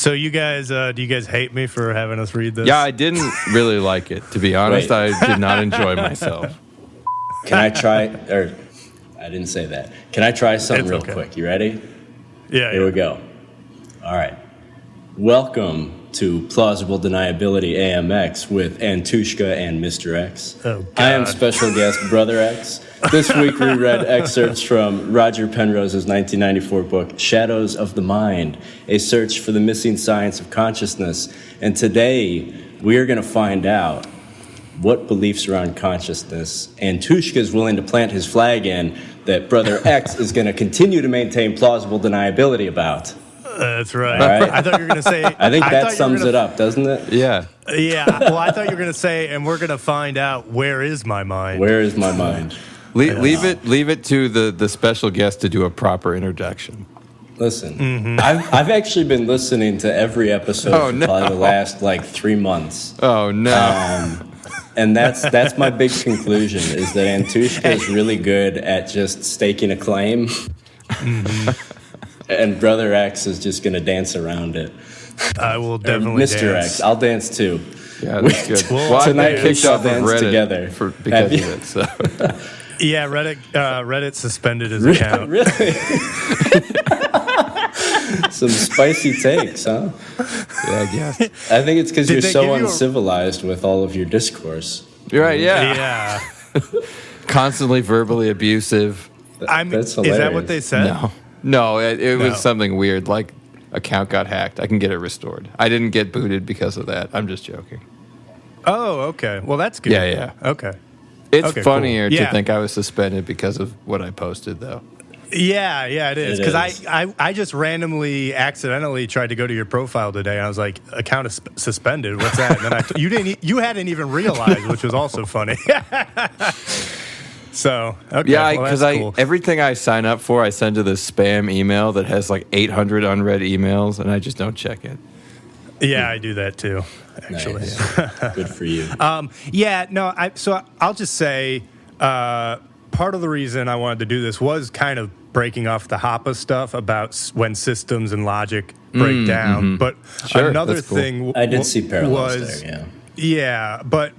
So you guys, do you guys hate me for having us read this? Yeah, I didn't really like it. To be honest, I did not enjoy myself. Can I try, or I didn't say that. Can I try something real quick? You ready? Yeah. Here we go. All right. Welcome to Plausible Deniability AMX with Antushka and Mr. X. Oh, God. I am special guest Brother X. This week we read excerpts from Roger Penrose's 1994 book, Shadows of the Mind, A Search for the Missing Science of Consciousness. And today we are going to find out what beliefs around consciousness Antushka is willing to plant his flag in that Brother X is going to continue to maintain plausible deniability about. That's right. Right. I thought you were going to say... I think that sums it up, doesn't it? Yeah. Yeah. Well, I thought you were going to say, and we're going to find out, where is my mind? Where is my mind? Leave it to the special guest to do a proper introduction. Listen, I've actually been listening to every episode for probably the last 3 months. Oh no! And that's my big conclusion is that Antushka is really good at just staking a claim, and Brother X is just going to dance around it. I will definitely Mr. dance. X, I'll dance too. Yeah, that's good. Well, tonight we shall dance Reddit together because of it. So. Yeah, Reddit suspended his account. Really? Some spicy takes, huh? Yeah, I guess. I think it's because you're they so give you uncivilized with all of your discourse. You're right. Yeah. Yeah. Constantly verbally abusive. That's Is that hilarious. what they said? No. It No. was something weird. Like account got hacked. I can get it restored. I didn't get booted because of that. I'm just joking. Oh, okay. Well, that's good. Yeah. Okay. It's Okay, funnier cool. to Yeah. think I was suspended because of what I posted, though. Yeah, it is. It Because is. I just randomly, accidentally tried to go to your profile today. And I was like, account is suspended. What's that? And then you hadn't even realized, which was also funny. So, okay. Yeah, well, because that's cool. everything I sign up for, I send to this spam email that has 800 unread emails, and I just don't check it. Yeah, I do that too, actually. Nice. Good for you. So I'll just say part of the reason I wanted to do this was kind of breaking off the Hoppe stuff about when systems and logic break down. But Sure, another that's cool. thing I did see parallels was, there, yeah. Yeah, but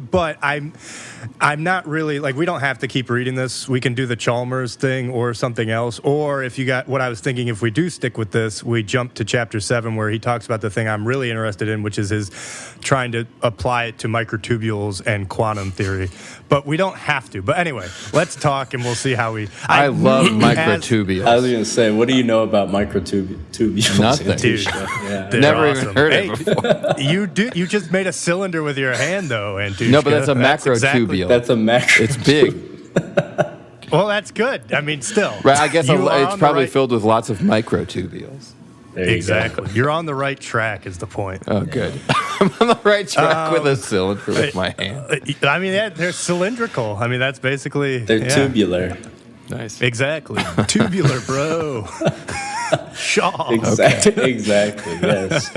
I'm not really, we don't have to keep reading this. We can do the Chalmers thing or something else. Or if you got, what I was thinking, if we do stick with this, we jump to chapter 7 where he talks about the thing I'm really interested in, which is his trying to apply it to microtubules and quantum theory. But we don't have to. But anyway, let's talk and we'll see how we... I love microtubules. I was going to say, what do you know about microtubules? Nothing. Dude, Yeah. they're Never awesome. even heard it before. You just made a cylinder with your hand, though, Antushka. No, but that's a macrotubule. exactly- That's a macro. It's big. Well, that's good. I mean, still. Right, I guess You are it's on the probably right- filled with lots of microtubules. There you Exactly. You're on the right track is the point. Oh, good. I'm on the right track with a cylinder with my hand. I mean, they're cylindrical. I mean, that's basically... They're yeah. tubular. Nice. Exactly. Tubular, bro. Shaw. Exactly. Yes.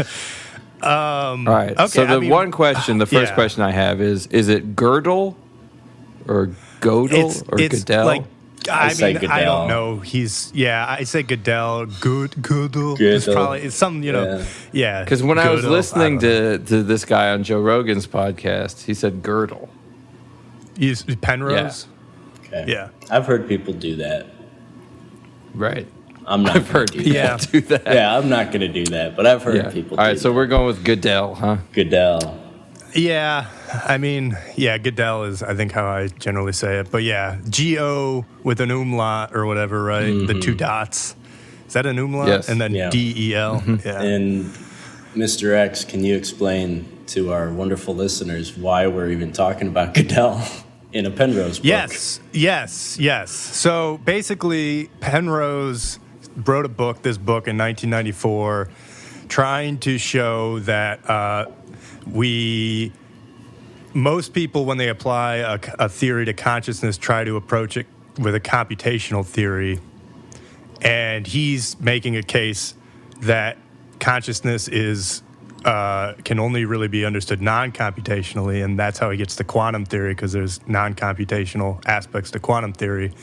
All right. Okay, So the first yeah. question I have is it Godel or Godel or Godel? I say I Godel. don't know. I say Godel. Godel. It's Godel. probably, it's some, yeah. Because when I was Godel, listening I don't know. to this guy on Joe Rogan's podcast, he said Godel. Penrose? Okay. Yeah. I've heard people do that. Right. I'm not I've heard people Yeah. do that. Yeah, I'm not going to do that, but I've heard Yeah. people All do right, so that. we're going with Godel, huh? Godel. Yeah, I mean, Godel is, I think, how I generally say it. But yeah, G-O with an umlaut or whatever, right? The two dots. Is that an umlaut? Yes. And then Yeah. D-E-L. Yeah. And Mr. X, can you explain to our wonderful listeners why we're even talking about Godel in a Penrose book? Yes. So basically, Penrose wrote this book in 1994, trying to show that most people, when they apply a theory to consciousness, try to approach it with a computational theory. And he's making a case that consciousness can only really be understood non-computationally, and that's how he gets to quantum theory, because there's non-computational aspects to quantum theory.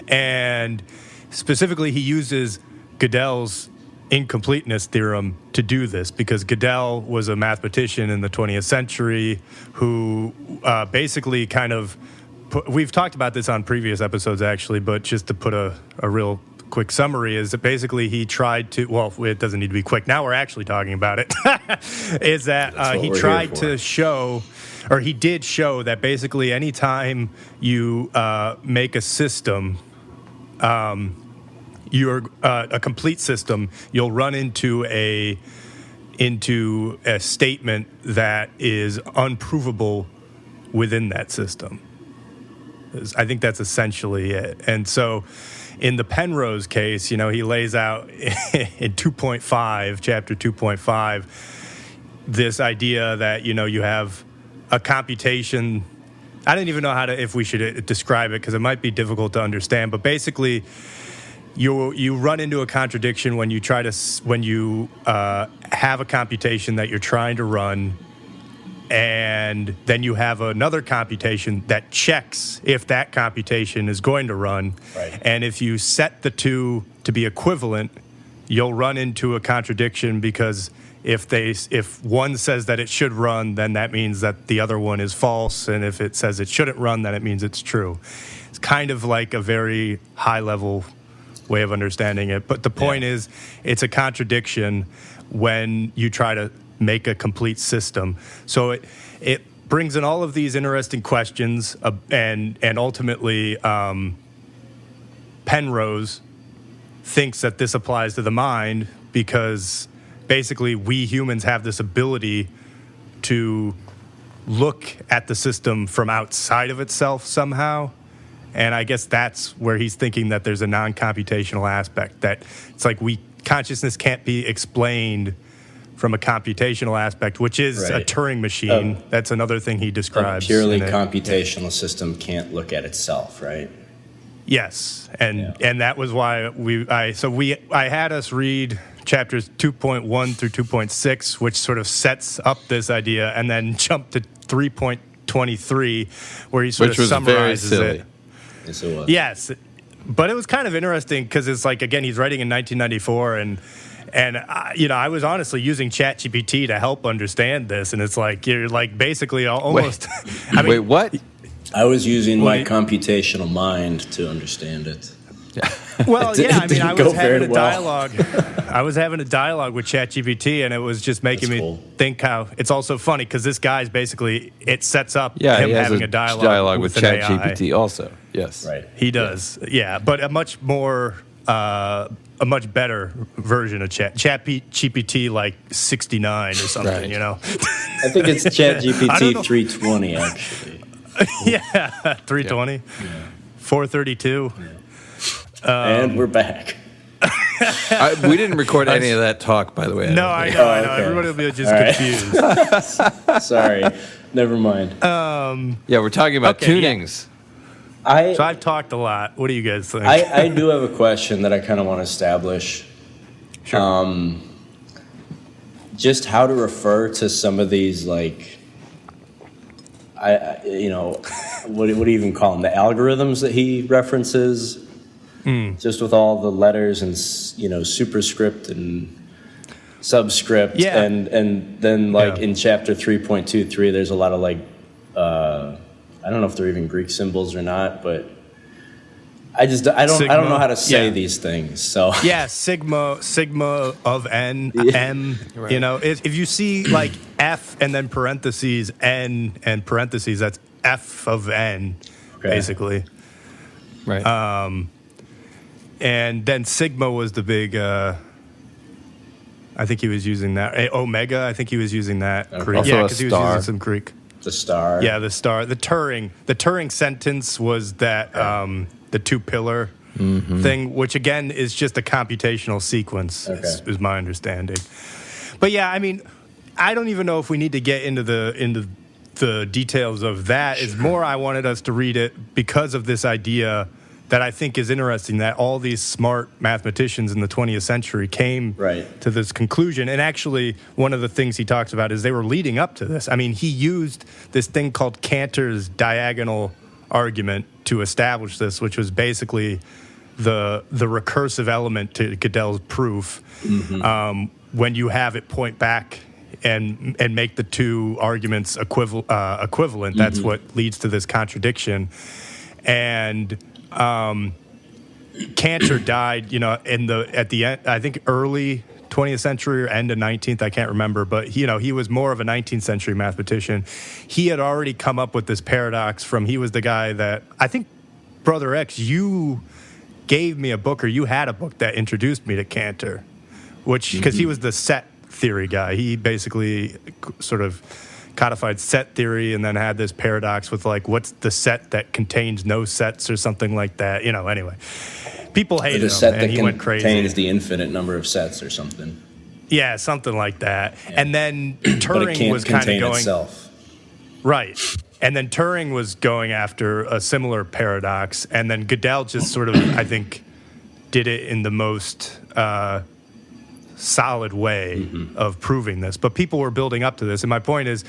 And specifically, he uses Godel's incompleteness theorem to do this, because Godel was a mathematician in the 20th century who basically kind of we've talked about this on previous episodes actually, but just to put a real quick summary is that basically he tried to, well, it doesn't need to be quick, now we're actually talking about it, is that he tried to show, or he did show that basically anytime you make a system, you're a complete system, you'll run into a statement that is unprovable within that system. I think that's essentially it. And so in the Penrose case, he lays out in 2.5, chapter 2.5, this idea that, you have a computation. I don't even know if we should describe it because it might be difficult to understand, but basically you run into a contradiction when you have a computation that you're trying to run, and then you have another computation that checks if that computation is going to run. Right. And if you set the two to be equivalent, you'll run into a contradiction, because if one says that it should run, then that means that the other one is false, and if it says it shouldn't run, then it means it's true. It's kind of like a very high-level way of understanding it. But the point is, it's a contradiction when you try to make a complete system. So it brings in all of these interesting questions, and ultimately Penrose thinks that this applies to the mind, because basically we humans have this ability to look at the system from outside of itself somehow. And I guess that's where he's thinking that there's a non-computational aspect, that it's like consciousness can't be explained from a computational aspect, which is a Turing machine. That's another thing he describes. A purely computational system can't look at itself, right? Yes, and that was why I had us read chapters 2.1 through 2.6, which sort of sets up this idea, and then jump to 3.23, where he sort of summarizes it. Yes, it was. Yes, but it was kind of interesting because it's like, again, he's writing in 1994, and I was honestly using ChatGPT to help understand this, and it's like you're like basically almost. Wait, what? I was using my computational mind to understand it. Well, I was having a dialogue. I was having a dialogue with ChatGPT, and it was just making me think how it's also funny because this guy's basically, it sets up him having a dialogue with ChatGPT also. Yes, right. He does, but a much more. A much better version of ChatGPT, like 69 or something, I think it's ChatGPT 320, actually. 320. 432. And we're back. We didn't record any of that talk, by the way. I know. Okay. Everybody will be just confused. Sorry. Never mind. We're talking about tunings. So I've talked a lot. What do you guys think? I do have a question that I kind of want to establish. Sure. Just how to refer to some of these, like, what do you even call them? The algorithms that he references, just with all the letters and superscript and subscript, and then in chapter 3.23, there's a lot of I don't know if they're even Greek symbols or not, but I don't know how to say these things. So sigma of n, m. Right. If you see like f and then parentheses n and parentheses, that's f of n, basically. Right. And then sigma was the big. I think he was using that. Omega. I think he was using that. Okay. Greek. Yeah, because he was using some Greek. The star. Yeah, the star. The Turing sentence was that the two-pillar thing, which again is just a computational sequence, is my understanding. But I don't even know if we need to get into the details of that. It's more I wanted us to read it because of this idea that I think is interesting, that all these smart mathematicians in the 20th century came to this conclusion. And actually, one of the things he talks about is they were leading up to this. I mean, he used this thing called Cantor's diagonal argument to establish this, which was basically the recursive element to Godel's proof, when you have it point back and make the two arguments equivalent, that's what leads to this contradiction. And Cantor died, at the end, I think early 20th century or end of 19th, I can't remember, but he was more of a 19th century mathematician. He had already come up with this paradox he was the guy that, I think, Brother X, you gave me a book, or you had a book that introduced me to Cantor, because he was the set theory guy. He basically sort of codified set theory and then had this paradox with what's the set that contains no sets or something like that. Anyway, people hated him, set and that he went crazy. Contains the infinite number of sets or something. Yeah, something like that. Yeah. And then Turing was kind of going itself. Right. And then Turing was going after a similar paradox, and then Godel just sort of, I think, did it in the most solid way of proving this. But people were building up to this, and my point is,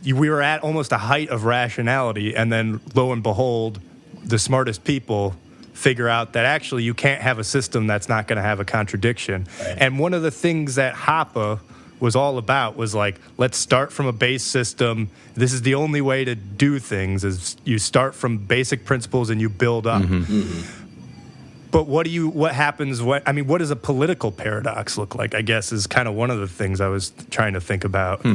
we were at almost a height of rationality, and then lo and behold, the smartest people figure out that actually you can't have a system that's not going to have a contradiction. Right. And one of the things that Hoppe was all about was let's start from a base system. This is the only way to do things, is you start from basic principles and you build up. But what happens what does a political paradox look like, I guess, is kind of one of the things I was trying to think about.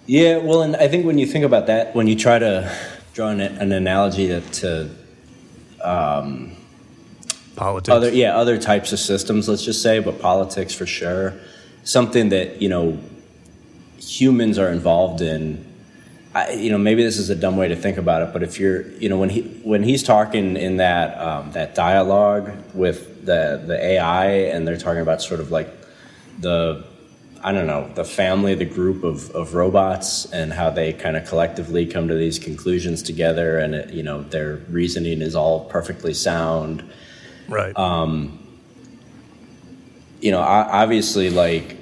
Yeah, well, and I think when you think about that, when you try to draw an analogy to politics, other types of systems, let's just say, but politics for sure, something that humans are involved in. Maybe this is a dumb way to think about it, but if you're, when he's talking in that dialogue with the AI, and they're talking about sort of the family, the group of robots, and how they kind of collectively come to these conclusions together, and their reasoning is all perfectly sound. Right. Obviously,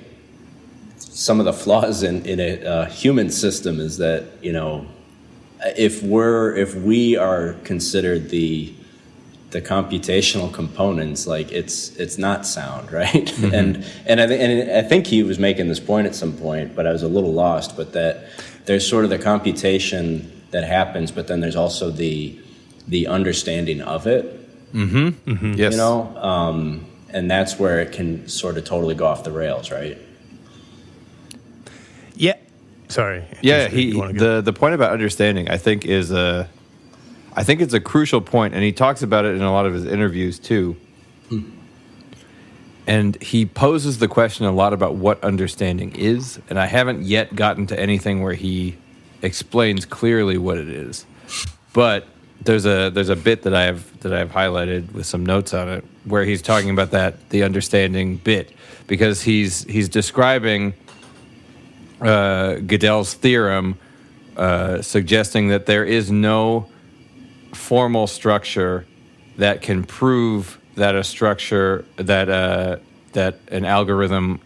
some of the flaws in a human system is that if we are considered the computational components, it's not sound, right? And I think he was making this point at some point, but I was a little lost. But that there's sort of the computation that happens, but then there's also the understanding of it. Yes. And that's where it can sort of totally go off the rails, right? Yeah. Sorry. Yeah. The point about understanding, I think, it's a crucial point, and he talks about it in a lot of his interviews too. And he poses the question a lot about what understanding is, and I haven't yet gotten to anything where he explains clearly what it is. But there's a bit that I have highlighted with some notes on it where he's talking about the understanding bit, because he's describing Godel's theorem, suggesting that there is no formal structure that can prove that a structure that an algorithm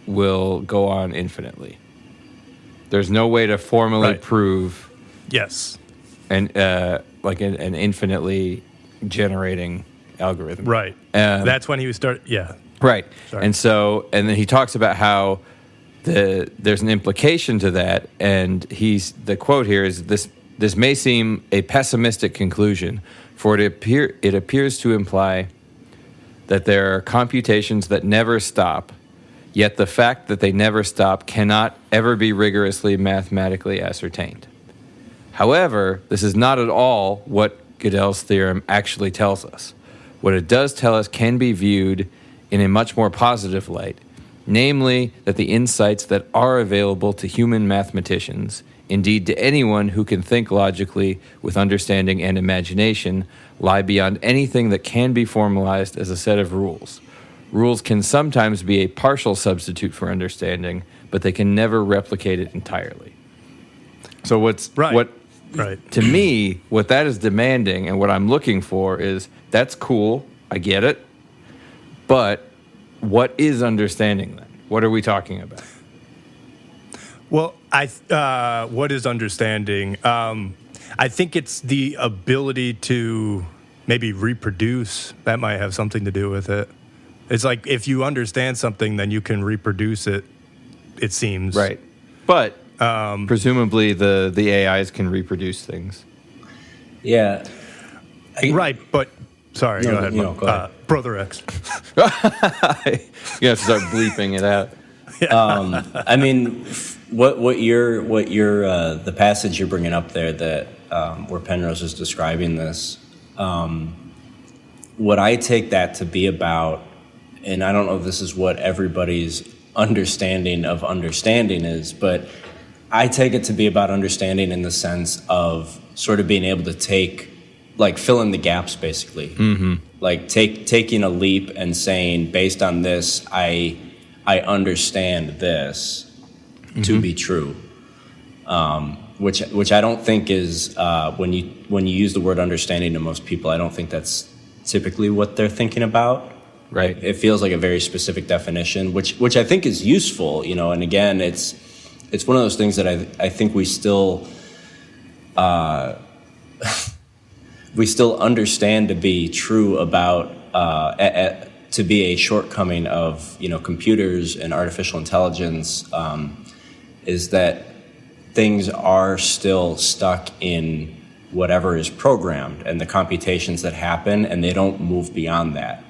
will go on infinitely. There's no way to formally prove yes, an infinitely generating algorithm. Right. That's when he was Right. Sorry. And then he talks about how there's an implication to that, and the quote here is this may seem a pessimistic conclusion, for it appears to imply that there are computations that never stop, yet the fact that they never stop cannot ever be rigorously mathematically ascertained. However, this is not at all what Godel's theorem actually tells us. What it does tell us can be viewed in a much more positive light, namely that the insights that are available to human mathematicians, indeed to anyone who can think logically with understanding and imagination, lie beyond anything that can be formalized as a set of rules. Rules can sometimes be a partial substitute for understanding, but they can never replicate it entirely. So to me, what that is demanding and what I'm looking for is, that's cool, I get it, but what is understanding then? What are we talking about? Well, what is understanding? I think it's the ability to maybe reproduce. That might have something to do with it. It's like if you understand something, then you can reproduce it. It seems right, but presumably the AIs can reproduce things. Yeah. Right, but sorry, go ahead. Go ahead. Brother X. You have to start bleeping it out. I mean, what you're the passage you're bringing up there that where Penrose is describing this, what I take that to be about, and I don't know if this is what everybody's understanding of understanding is, but I take it to be about understanding in the sense of sort of being able to fill in the gaps, basically. Mm-hmm. Like taking a leap and saying, based on this, I understand this to be true. Which I don't think is when you use the word understanding to most people, I don't think that's typically what they're thinking about. Right. It feels like a very specific definition, which I think is useful, and again, it's one of those things that I think we still understand to be true about to be a shortcoming of computers and artificial intelligence, is that things are still stuck in whatever is programmed and the computations that happen, and they don't move beyond that.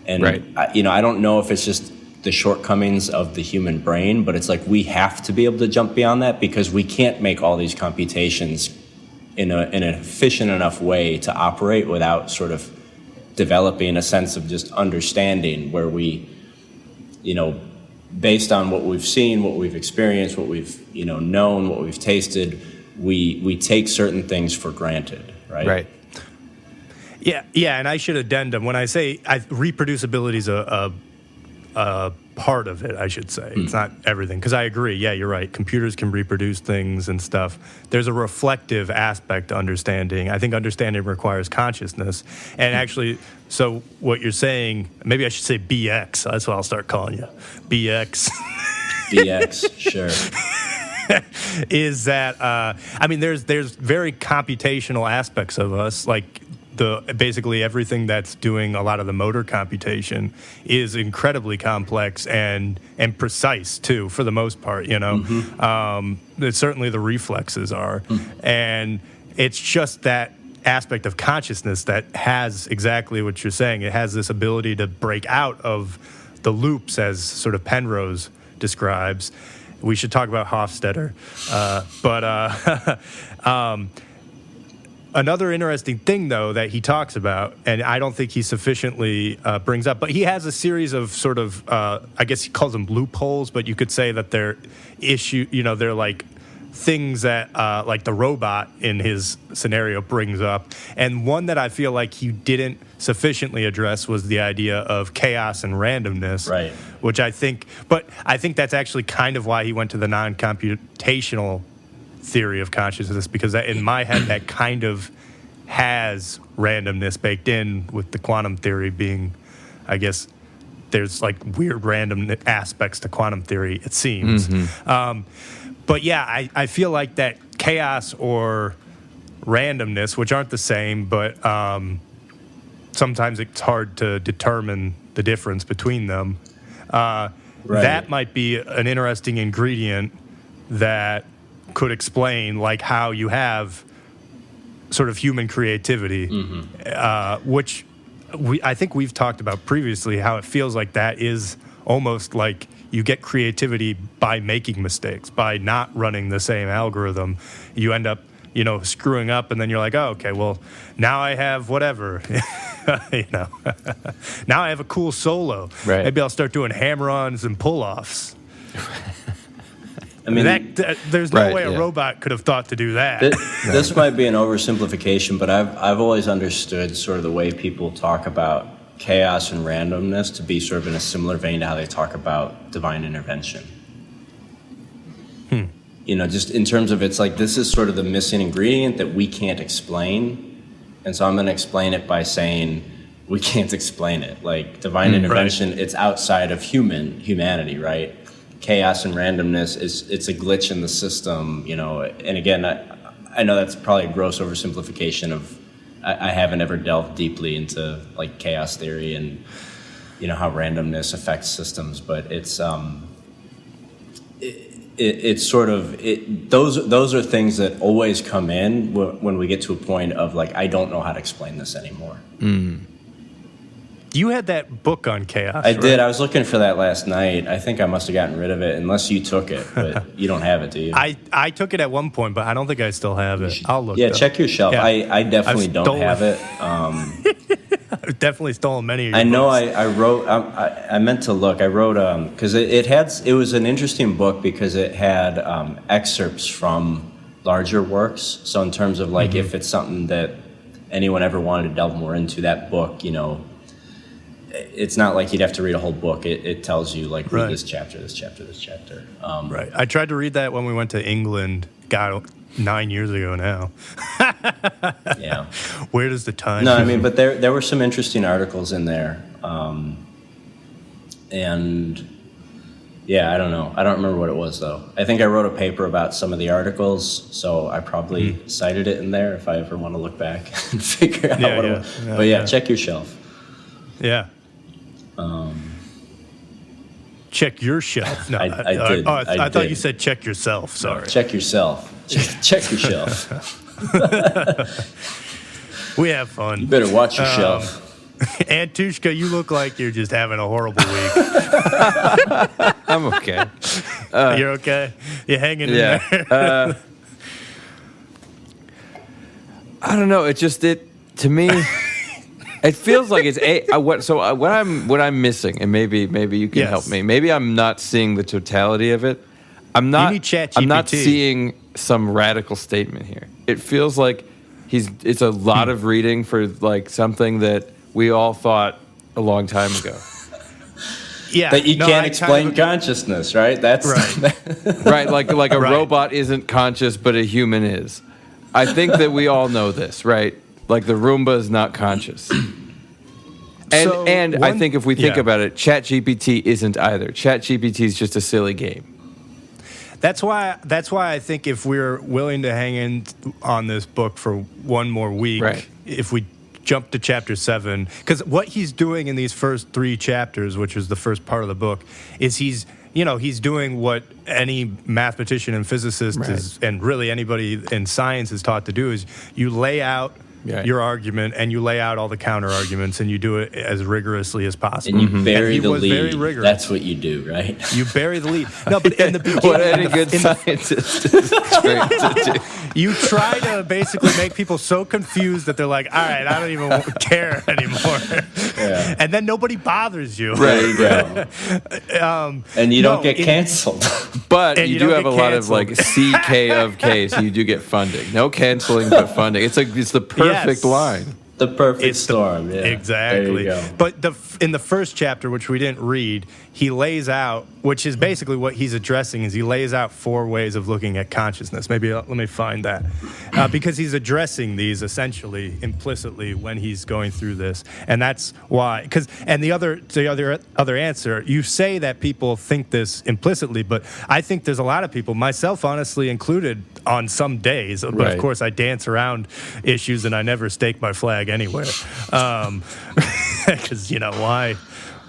And right. I don't know if it's just the shortcomings of the human brain, but it's like we have to be able to jump beyond that because we can't make all these computations in an efficient enough way to operate without sort of developing a sense of just understanding where we, based on what we've seen, what we've experienced, what we've, known, what we've tasted, we take certain things for granted, right? Right. Yeah, and I should addendum when I say reproducibility is a part of it, I should say. It's not everything, because I agree. Yeah, you're right. Computers can reproduce things and stuff. There's a reflective aspect to understanding. I think understanding requires consciousness. And actually, so what you're saying, maybe I should say BX. That's what I'll start calling you. BX. BX, sure. Is that, there's very computational aspects of us, like basically everything that's doing a lot of the motor computation is incredibly complex and precise too, for the most part. Certainly the reflexes are, and it's just that aspect of consciousness that has exactly what you're saying. It has this ability to break out of the loops, as sort of Penrose describes. We should talk about Hofstadter, Another interesting thing, though, that he talks about, and I don't think he sufficiently brings up, but he has a series of sort of, I guess he calls them loopholes, but you could say that they're they're like things that, like the robot in his scenario brings up. And one that I feel like he didn't sufficiently address was the idea of chaos and randomness. Right. Which I think that's actually kind of why he went to the non-computational theory of consciousness, because that, in my head, that kind of has randomness baked in, with the quantum theory being, I guess, there's like weird random aspects to quantum theory, it seems. But yeah, I feel like that chaos or randomness, which aren't the same, but sometimes it's hard to determine the difference between them. Right. That might be an interesting ingredient that could explain like how you have sort of human creativity, which I think we've talked about previously, how it feels like that is almost like you get creativity by making mistakes, by not running the same algorithm. You end up, screwing up, and then you're like, oh, okay, well, now I have whatever, now I have a cool solo. Right. Maybe I'll start doing hammer-ons and pull-offs. I mean, there's no way a robot could have thought to do that. This might be an oversimplification, but I've always understood sort of the way people talk about chaos and randomness to be sort of in a similar vein to how they talk about divine intervention. Just in terms of, it's like, this is sort of the missing ingredient that we can't explain. And so I'm going to explain it by saying we can't explain it. Like divine intervention, right. It's outside of humanity, right? Chaos and randomness it's a glitch in the system, and again, I know that's probably a gross oversimplification of I haven't ever delved deeply into like chaos theory and how randomness affects systems, but it's those are things that always come in when we get to a point of like, I don't know how to explain this anymore. You had that book on chaos. I did. I was looking for that last night. I think I must have gotten rid of it, unless you took it. But you don't have it, do you? I took it at one point, but I don't think I still have it. I'll look. Yeah, check your shelf. Yeah. I definitely don't have it. I've definitely stolen many of your I know. books. I wrote. I meant to look. I wrote because it was an interesting book because it had excerpts from larger works. So in terms of like if it's something that anyone ever wanted to delve more into, that book, it's not like you'd have to read a whole book. It tells you like read this chapter, this chapter, this chapter. Right. I tried to read that when we went to England. God, 9 years ago now. Yeah. Where does the time? No, I mean, but there were some interesting articles in there, and yeah, I don't know. I don't remember what it was though. I think I wrote a paper about some of the articles, so I probably cited it in there if I ever want to look back and figure out what it was. But yeah, check your shelf. Yeah. Check your shelf. No, I did. I thought you said check yourself. Sorry. No, check yourself. Check your shelf. We have fun. You better watch your shelf. Antushka, you look like you're just having a horrible week. I'm okay. You're okay? You hanging in there? I don't know. To me. It feels like it's what I'm missing, and maybe you can help me. Maybe I'm not seeing the totality of it. I'm not seeing some radical statement here. It feels like it's a lot of reading for like something that we all thought a long time ago. Yeah, that you can't explain consciousness, right? That's right. Right, like a robot isn't conscious, but a human is. I think that we all know this, right? Like the Roomba is not conscious. I think if we think about it, ChatGPT isn't either. ChatGPT is just a silly game. That's why I think if we're willing to hang in on this book for one more week, if we jump to chapter 7, because what he's doing in these first 3 chapters, which is the first part of the book, is he's doing what any mathematician and physicist is, and really anybody in science is taught to do, is you lay out your argument and you lay out all the counter arguments and you do it as rigorously as possible. And you bury the lead. That's what you do, right? You bury the lead. No, but in the beginning, what any good scientist is trained to do. You try to basically make people so confused that they're like, all right, I don't even care anymore. Yeah. And then nobody bothers you. Right, and you don't get canceled. But you do have a lot of like CK of K, so you do get funding. No canceling, but funding. It's the perfect line. The perfect storm. Yeah. Exactly. There you go. But in the first chapter, which we didn't read, he lays out, which is basically what he's addressing, is he lays out 4 ways of looking at consciousness. Maybe let me find that. Because he's addressing these essentially implicitly when he's going through this. And that's why. And the other answer, you say that people think this implicitly, but I think there's a lot of people, myself honestly included, on some days. But of course, I dance around issues and I never stake my flag anywhere. Because, why?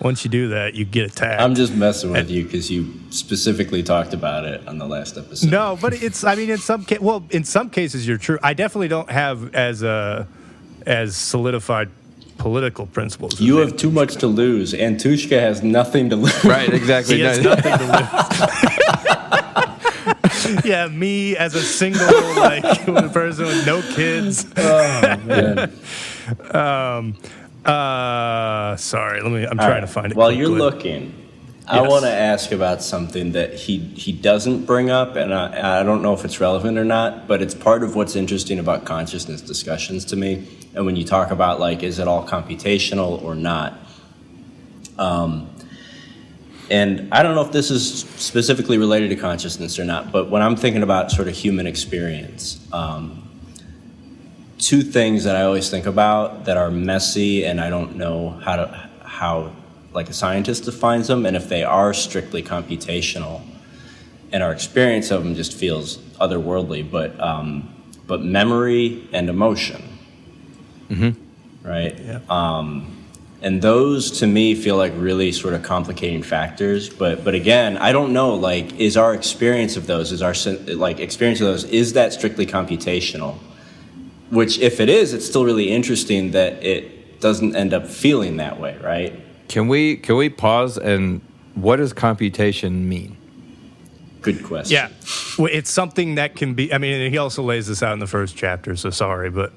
Once you do that, you get attacked. I'm just messing with you because you specifically talked about it on the last episode. No, but in some cases you're true. I definitely don't have as solidified political principles. You have too much to lose. Antushka has nothing to lose. Right, exactly. He has nothing to lose. Yeah, me as a single person with no kids. Oh man. Sorry, I'm trying to find it. While you're looking, I want to ask about something that he doesn't bring up, and I don't know if it's relevant or not, but it's part of what's interesting about consciousness discussions to me. And when you talk about, like, is it all computational or not? And I don't know if this is specifically related to consciousness or not, but when I'm thinking about sort of human experience, 2 things that I always think about that are messy, and I don't know how like a scientist defines them, and if they are strictly computational, and our experience of them just feels otherworldly, but memory and emotion. right? Yeah. And those, to me, feel like really sort of complicating factors. But again, I don't know, like, is our experience of those, is that strictly computational? Which, if it is, it's still really interesting that it doesn't end up feeling that way, right? Can we pause, and what does computation mean? Good question. Yeah, well, it's something that can be. I mean, he also lays this out in the first chapter. So sorry, but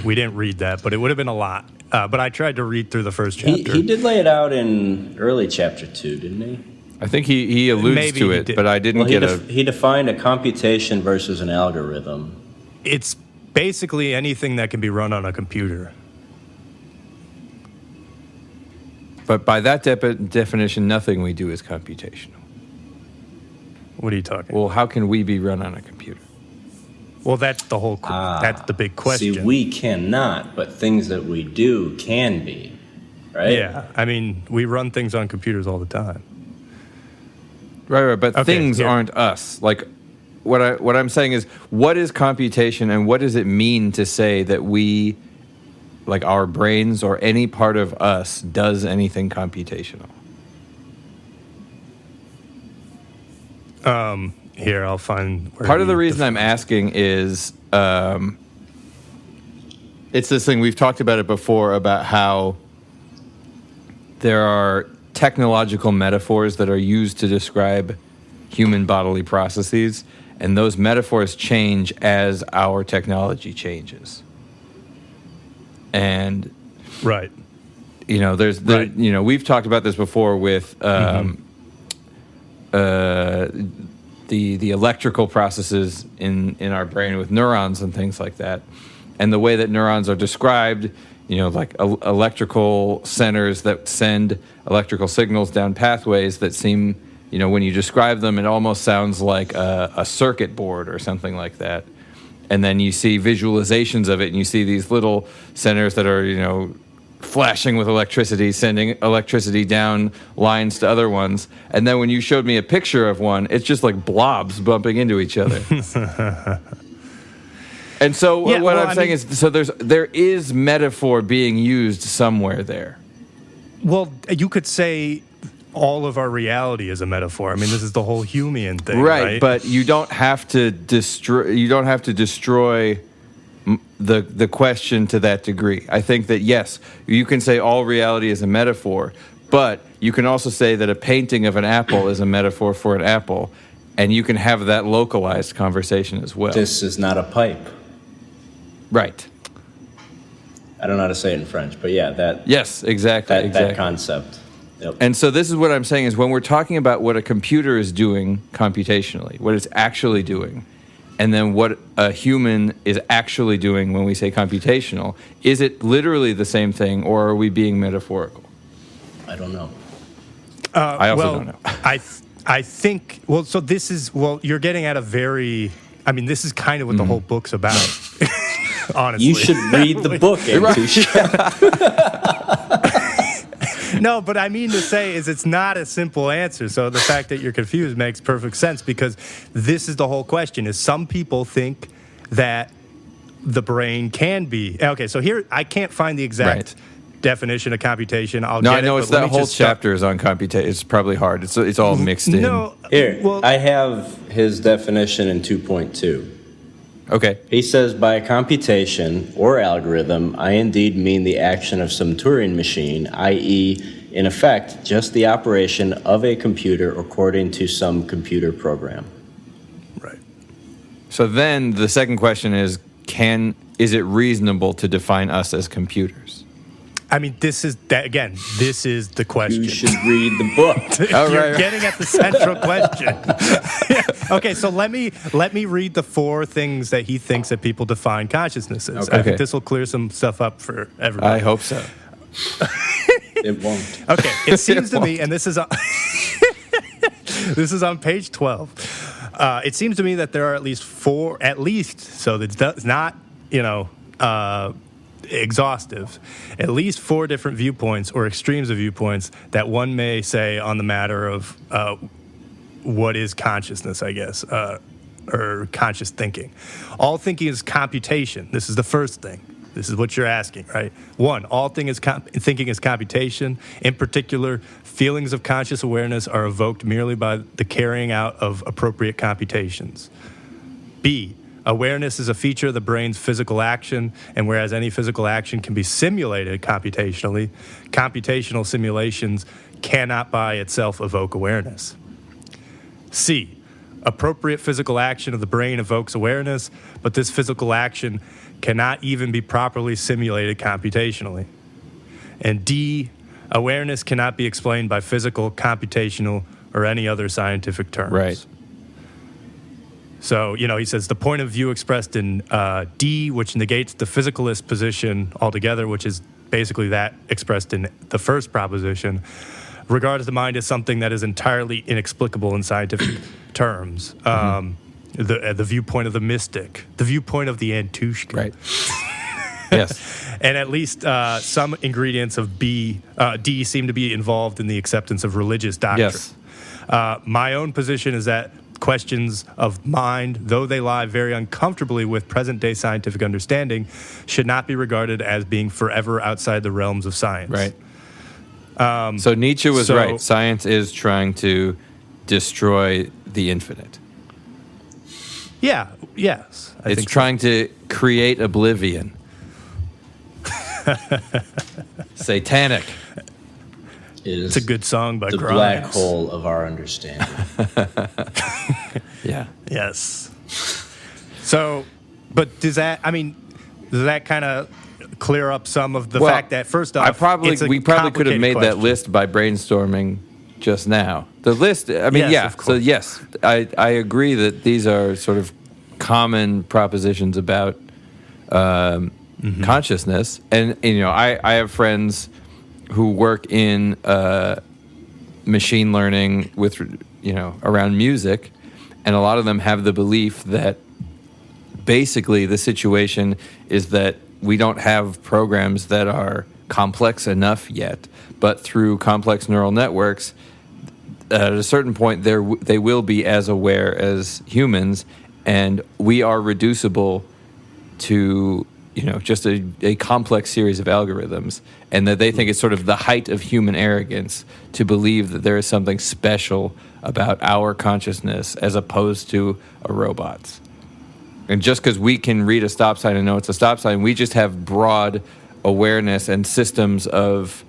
we didn't read that. But it would have been a lot. But I tried to read through the first chapter. He did lay it out in early chapter 2, didn't he? I think he alludes Maybe to he it, did. but I didn't He defined a computation versus an algorithm. It's basically anything that can be run on a computer. But by that definition, nothing we do is computational. What are you talking? Well, how can we be run on a computer? Well, that's the whole. That's the big question. See, we cannot, but things that we do can be, right? Yeah, I mean, we run things on computers all the time. Right, but Okay, things yeah. aren't us. Like, what I'm saying is, what is computation, and what does it mean to say that we, like our brains or any part of us, does anything computational? Here, I'll find. Where Part of the reason I'm asking is it's this thing, we've talked about it before, about how there are technological metaphors that are used to describe human bodily processes, and those metaphors change as our technology changes. And Right. you know, Right. you know, we've talked about this before with the electrical processes in our brain with neurons and things like that, and the way that neurons are described. You know, like electrical centers that send electrical signals down pathways that seem, you know, when you describe them, it almost sounds like a circuit board or something like that. And then you see visualizations of it, and you see these little centers that are, you know, flashing with electricity, sending electricity down lines to other ones. And then when you showed me a picture of one, it's just like blobs bumping into each other. And so Yeah, what well, I'm saying is, so there is metaphor being used somewhere there. Well, you could say all of our reality is a metaphor. I mean, this is the whole Humean thing, right? But you don't have to destroy. You don't have to destroy the question to that degree. I think that yes, you can say all reality is a metaphor, but you can also say that a painting of an apple is a metaphor for an apple, and you can have that localized conversation as well. This is not a pipe. Right. I don't know how to say it in French, but yeah, that Yes, exactly. that concept. Yep. And so this is what I'm saying is, when we're talking about what a computer is doing computationally, what it's actually doing, and then what a human is actually doing when we say computational, is it literally the same thing, or are we being metaphorical? I don't know. I also don't know. I think, well, so this is, well, you're getting at a very, I mean, this is kind of what the whole book's about, honestly. You should read the book, Antouche. No, but I mean to say is it's not a simple answer. So the fact that you're confused makes perfect sense, because this is the whole question, is some people think that the brain can be. Okay, so here, I can't find the exact definition of computation. No, I know it's that whole chapter is on computation. It's probably hard. It's all mixed in. No, Here, well, I have his definition in 2.2. Okay. He says, by a computation or algorithm, I indeed mean the action of some Turing machine, i.e., in effect, just the operation of a computer according to some computer program. right. So then the second question is it reasonable to define us as computers? I mean, this is the question. You should read the book. You're getting at the central question. Okay, so let me read the 4 things that he thinks that people define consciousness as. Okay. I think this will clear some stuff up for everybody. I hope so. It won't. Okay, it seems to me, and this is on, this is on page 12. It seems to me that there are at least 4, so it's not, exhaustive, at least 4 different viewpoints or extremes of viewpoints that one may say on the matter of what is consciousness, I guess, or conscious thinking. All thinking is computation. This is the first thing. This is what you're asking, right? 1, all thinking is computation. In particular, feelings of conscious awareness are evoked merely by the carrying out of appropriate computations. B, awareness is a feature of the brain's physical action, and whereas any physical action can be simulated computationally, computational simulations cannot by itself evoke awareness. C, appropriate physical action of the brain evokes awareness, but this physical action cannot even be properly simulated computationally. And D, awareness cannot be explained by physical, computational, or any other scientific terms. Right. So, he says the point of view expressed in D, which negates the physicalist position altogether, which is basically that expressed in the first proposition, regards the mind as something that is entirely inexplicable in scientific terms. The viewpoint of the mystic, the viewpoint of the Antushka. Right. Yes. And at least some ingredients of D seem to be involved in the acceptance of religious doctrine. Yes. My own position is that questions of mind, though they lie very uncomfortably with present-day scientific understanding, should not be regarded as being forever outside the realms of science. Right. So Nietzsche was right. Science is trying to destroy the infinite. Yeah, yes. It's trying to create oblivion. Satanic. It's a good song by the Grimes. Black hole of our understanding. Yeah. Yes. So, but does that kind of clear up some of the fact that, first off, we probably could have made that list by brainstorming just now. The list, Yes, of course. So yes, I agree that these are sort of common propositions about consciousness. And, I have friends who work in machine learning with, around music, and a lot of them have the belief that basically the situation is that we don't have programs that are complex enough yet, but through complex neural networks, at a certain point, they will be as aware as humans, and we are reducible to just a complex series of algorithms, and that they think it's sort of the height of human arrogance to believe that there is something special about our consciousness as opposed to a robot's. And just because we can read a stop sign and know it's a stop sign, we just have broad awareness and systems of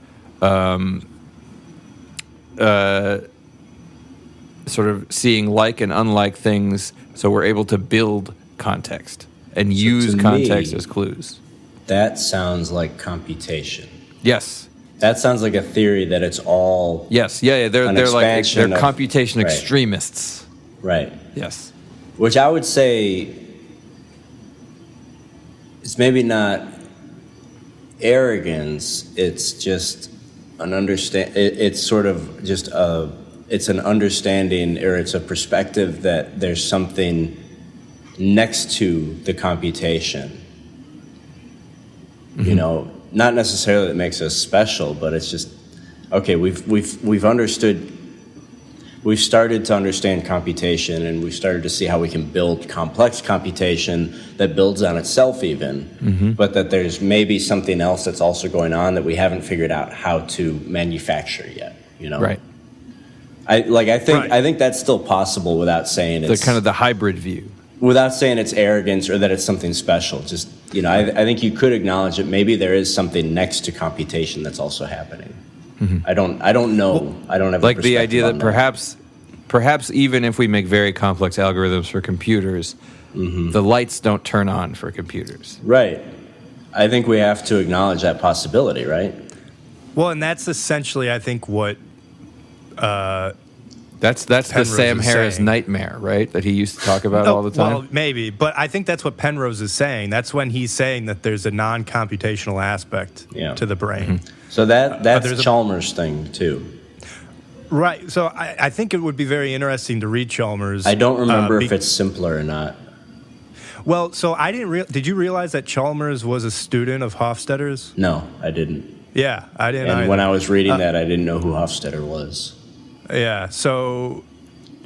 sort of seeing like and unlike things, so we're able to build context and use context as clues. That sounds like computation. Yes. That sounds like a theory that it's all. Yes. Yeah. They're computation extremists. Right. Yes. Which I would say is maybe not arrogance. It's just an It's sort of just it's an understanding, or it's a perspective that there's something next to the computation. Mm-hmm. Not necessarily that makes us special, but it's just, okay, we've understood, we've started to understand computation, and we've started to see how we can build complex computation that builds on itself even, but that there's maybe something else that's also going on that we haven't figured out how to manufacture yet, Right. I think that's still possible without saying it's the kind of the hybrid view. Without saying it's arrogance or that it's something special. Just, I think you could acknowledge that maybe there is something next to computation that's also happening. Mm-hmm. I don't know. Well, I don't have like the idea that perhaps even if we make very complex algorithms for computers, the lights don't turn on for computers. Right. I think we have to acknowledge that possibility, right? Well, and that's essentially, I think, what that's the Sam Harris nightmare, right? That he used to talk about all the time. Well, maybe, but I think that's what Penrose is saying. That's when he's saying that there's a non-computational aspect to the brain. Mm-hmm. So that's Chalmers' thing too. Right. So I think it would be very interesting to read Chalmers. I don't remember if it's simpler or not. Well, so I didn't. Did you realize that Chalmers was a student of Hofstadter's? No, I didn't. Yeah, I didn't. And when I was reading that, I didn't know who Hofstadter was. Yeah. So,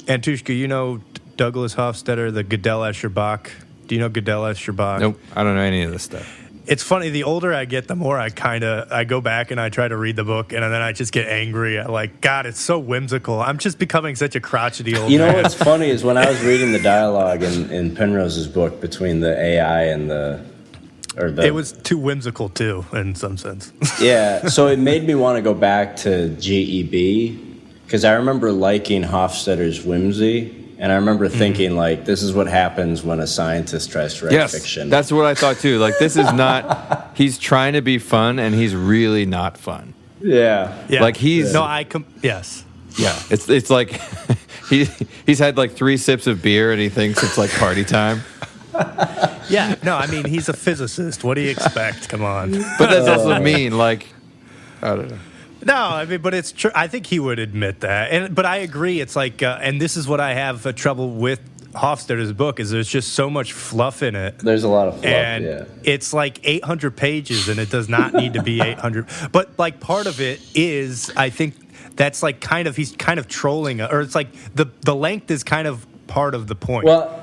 Antushka, Douglas Hofstadter, the Godel Escher Bach. Do you know Godel Escher Bach? Nope. I don't know any of this stuff. It's funny. The older I get, the more I go back and I try to read the book, and then I just get angry. I like, God, it's so whimsical. I'm just becoming such a crotchety old man. You know what's funny is when I was reading the dialogue in Penrose's book between the AI and it was too whimsical too, in some sense. Yeah, so it made me want to go back to GEB because I remember liking Hofstadter's whimsy. And I remember thinking, like, this is what happens when a scientist tries to write fiction. That's what I thought, too. Like, this is not... He's trying to be fun, and he's really not fun. Yeah. Like, he's... No, yes. Yeah. It's like... he's had, like, 3 sips of beer, and he thinks it's, like, party time. Yeah. No, I mean, he's a physicist. What do you expect? Come on. But that's also mean. Like, I don't know. No, I mean, but it's true. I think he would admit that. But I agree. It's like, and this is what I have trouble with Hofstadter's book, is there's just so much fluff in it. There's a lot of fluff, and it's like 800 pages, and it does not need to be 800. But, like, part of it is, I think that's, like, he's kind of trolling, or it's like the length is kind of part of the point. Well,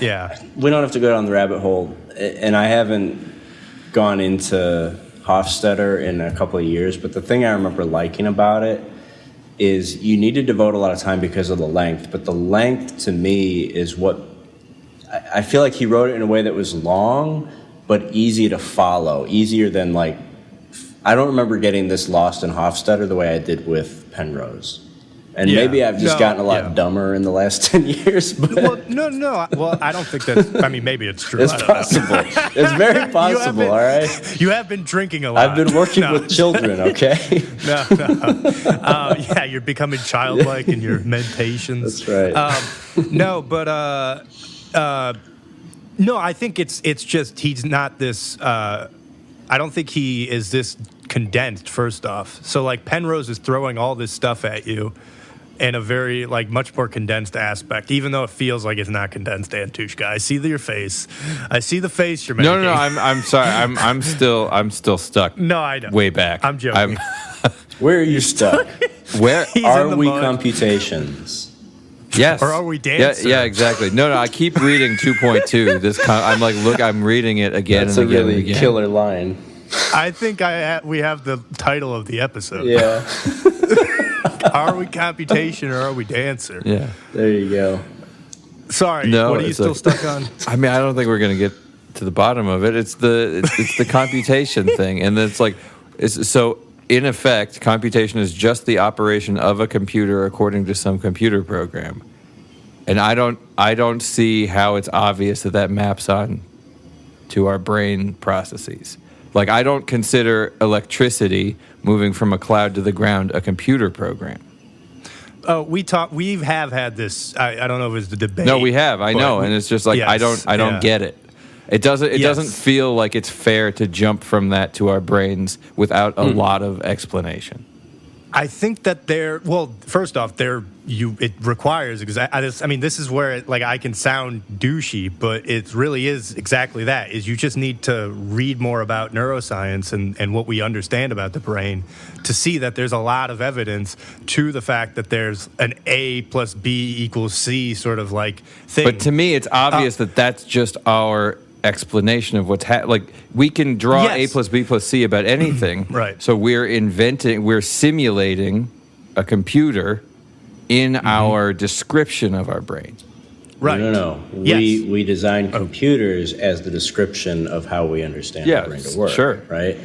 yeah. We don't have to go down the rabbit hole, and I haven't gone into Hofstadter in a couple of years, but the thing I remember liking about it is you need to devote a lot of time because of the length, but the length to me is what I feel like he wrote it in a way that was long but easy to follow, easier than, like, I don't remember getting this lost in Hofstadter the way I did with Penrose. And maybe I've just gotten a lot dumber in the last 10 years. But well, no. Well, I don't think that's... I mean, maybe it's true. It's possible. It's very possible, all right? You have been drinking a lot. I've been working with children, okay? No. Yeah, you're becoming childlike in your meditations. That's right. No, I think it's just he's not this... I don't think he is this condensed, first off. So, like, Penrose is throwing all this stuff at you in a very, like, much more condensed aspect, even though it feels like it's not condensed, Antushka. I see your face. I see the face you're making. No. I'm sorry. I'm still stuck. No, I know. Way back. I'm joking. Where are you stuck? Where are we computations? Yes. Or are we dancing? Yeah, exactly. No, I keep reading 2.2. I'm like, I'm reading it again That's and again a really and again. Killer line. I think we have the title of the episode. Yeah. Are we computation or are we dancer? Yeah. There you go. Sorry. No, what are you still stuck on? I mean, I don't think we're going to get to the bottom of it. It's the computation thing, and it's like, so in effect, computation is just the operation of a computer according to some computer program, and I don't see how it's obvious that maps on to our brain processes. Like, I don't consider electricity moving from a cloud to the ground a computer program. We have had this. I don't know if it was the debate. No, we have. I know, and it's just like, yes, I don't get it. It doesn't feel like it's fair to jump from that to our brains without a lot of explanation. I think that first off, it requires, I mean, this is where I can sound douchey, but it really is exactly that, is you just need to read more about neuroscience and what we understand about the brain to see that there's a lot of evidence to the fact that there's an A plus B equals C sort of like thing. But to me, it's obvious that that's just our explanation of what's like we can draw A plus B plus C about anything. Right. So we're simulating a computer in our description of our brain. Right. No. Yes. We design computers as the description of how we understand the brain to work. Sure. Right.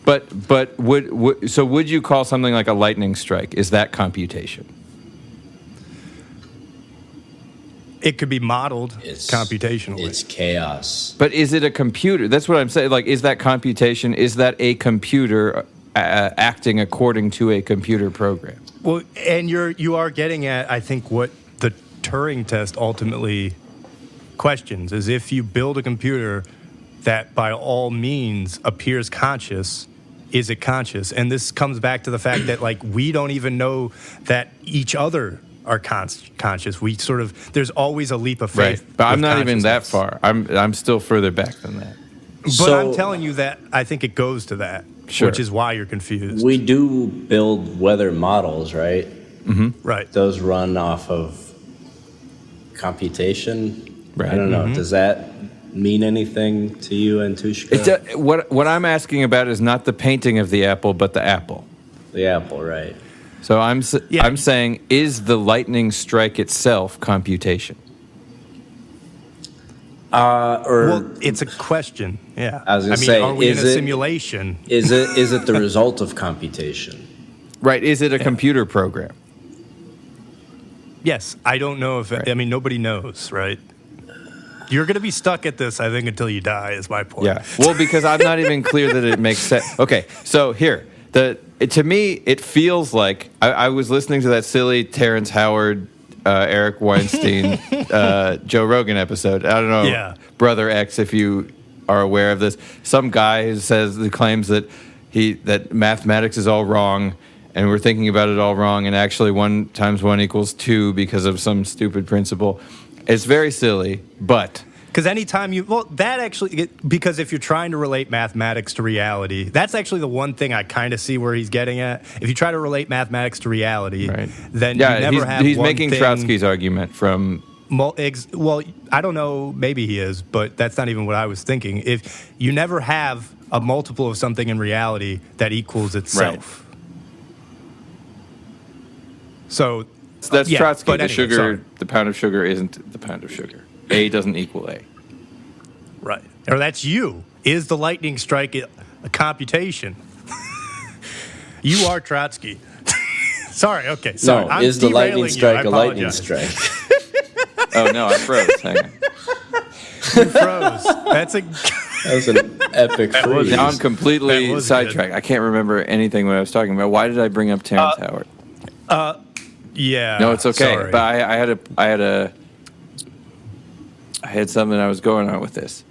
But would you call something like a lightning strike? Is that computation? It could be modeled computationally. It's chaos. But is it a computer? That's what I'm saying. Like, is that computation? Is that a computer acting according to a computer program? Well, and you are getting at, I think, what the Turing test ultimately questions is if you build a computer that by all means appears conscious, is it conscious? And this comes back to the fact that, like, we don't even know that each other are conscious. We sort of, there's always a leap of faith. Right. But I'm not even that far. I'm still further back than that. But I'm telling you that I think it goes to that, which is why you're confused. We do build weather models, right? Mm-hmm. Right. Those run off of computation. Right. I don't know. Does that mean anything to you, Antushka? What I'm asking about is not the painting of the apple, but the apple. The apple, right. So I'm saying, is the lightning strike itself computation? Well, it's a question. Yeah. I was going to say, are we in a simulation? Is it the result of computation? Right. Is it a computer program? Yes. I don't know if, Right. I mean, nobody knows, right? You're going to be stuck at this, I think, until you die, is my point. Yeah. Well, because I'm not even clear that it makes sense. Okay. So here, to me, it feels like I was listening to that silly Terrence Howard, Eric Weinstein, Joe Rogan episode. I don't know, Yeah. Brother X, if you are aware of this. Some guy who claims that that mathematics is all wrong, and we're thinking about it all wrong, and actually 1 × 1 = 2 because of some stupid principle. It's very silly, but... Because anytime because if you're trying to relate mathematics to reality, that's actually the one thing I kind of see where he's getting at. If you try to relate mathematics to reality, Right. then you never have he's one making thing. Trotsky's argument from... Well, I don't know, maybe he is, but that's not even what I was thinking. If you never have a multiple of something in reality that equals itself. Right. So... That's Trotsky. But The anyway, sugar, sorry. the pound of sugar isn't the pound of sugar. A doesn't equal A. Right. Or that's you. Is the lightning strike a computation? You are Trotsky. Sorry, okay. Sorry. No, I'm is the lightning derailing you. strike I a lightning apologize. strike? Oh no, I froze. Hang on. You froze. That's a... That was an epic freeze. Now I'm That completely was sidetracked. I can't rember anything what I was talking about. Why did I bring up Terrence Howard? Yeah. No, it's okay. Sorry. But I had something I was going on with this.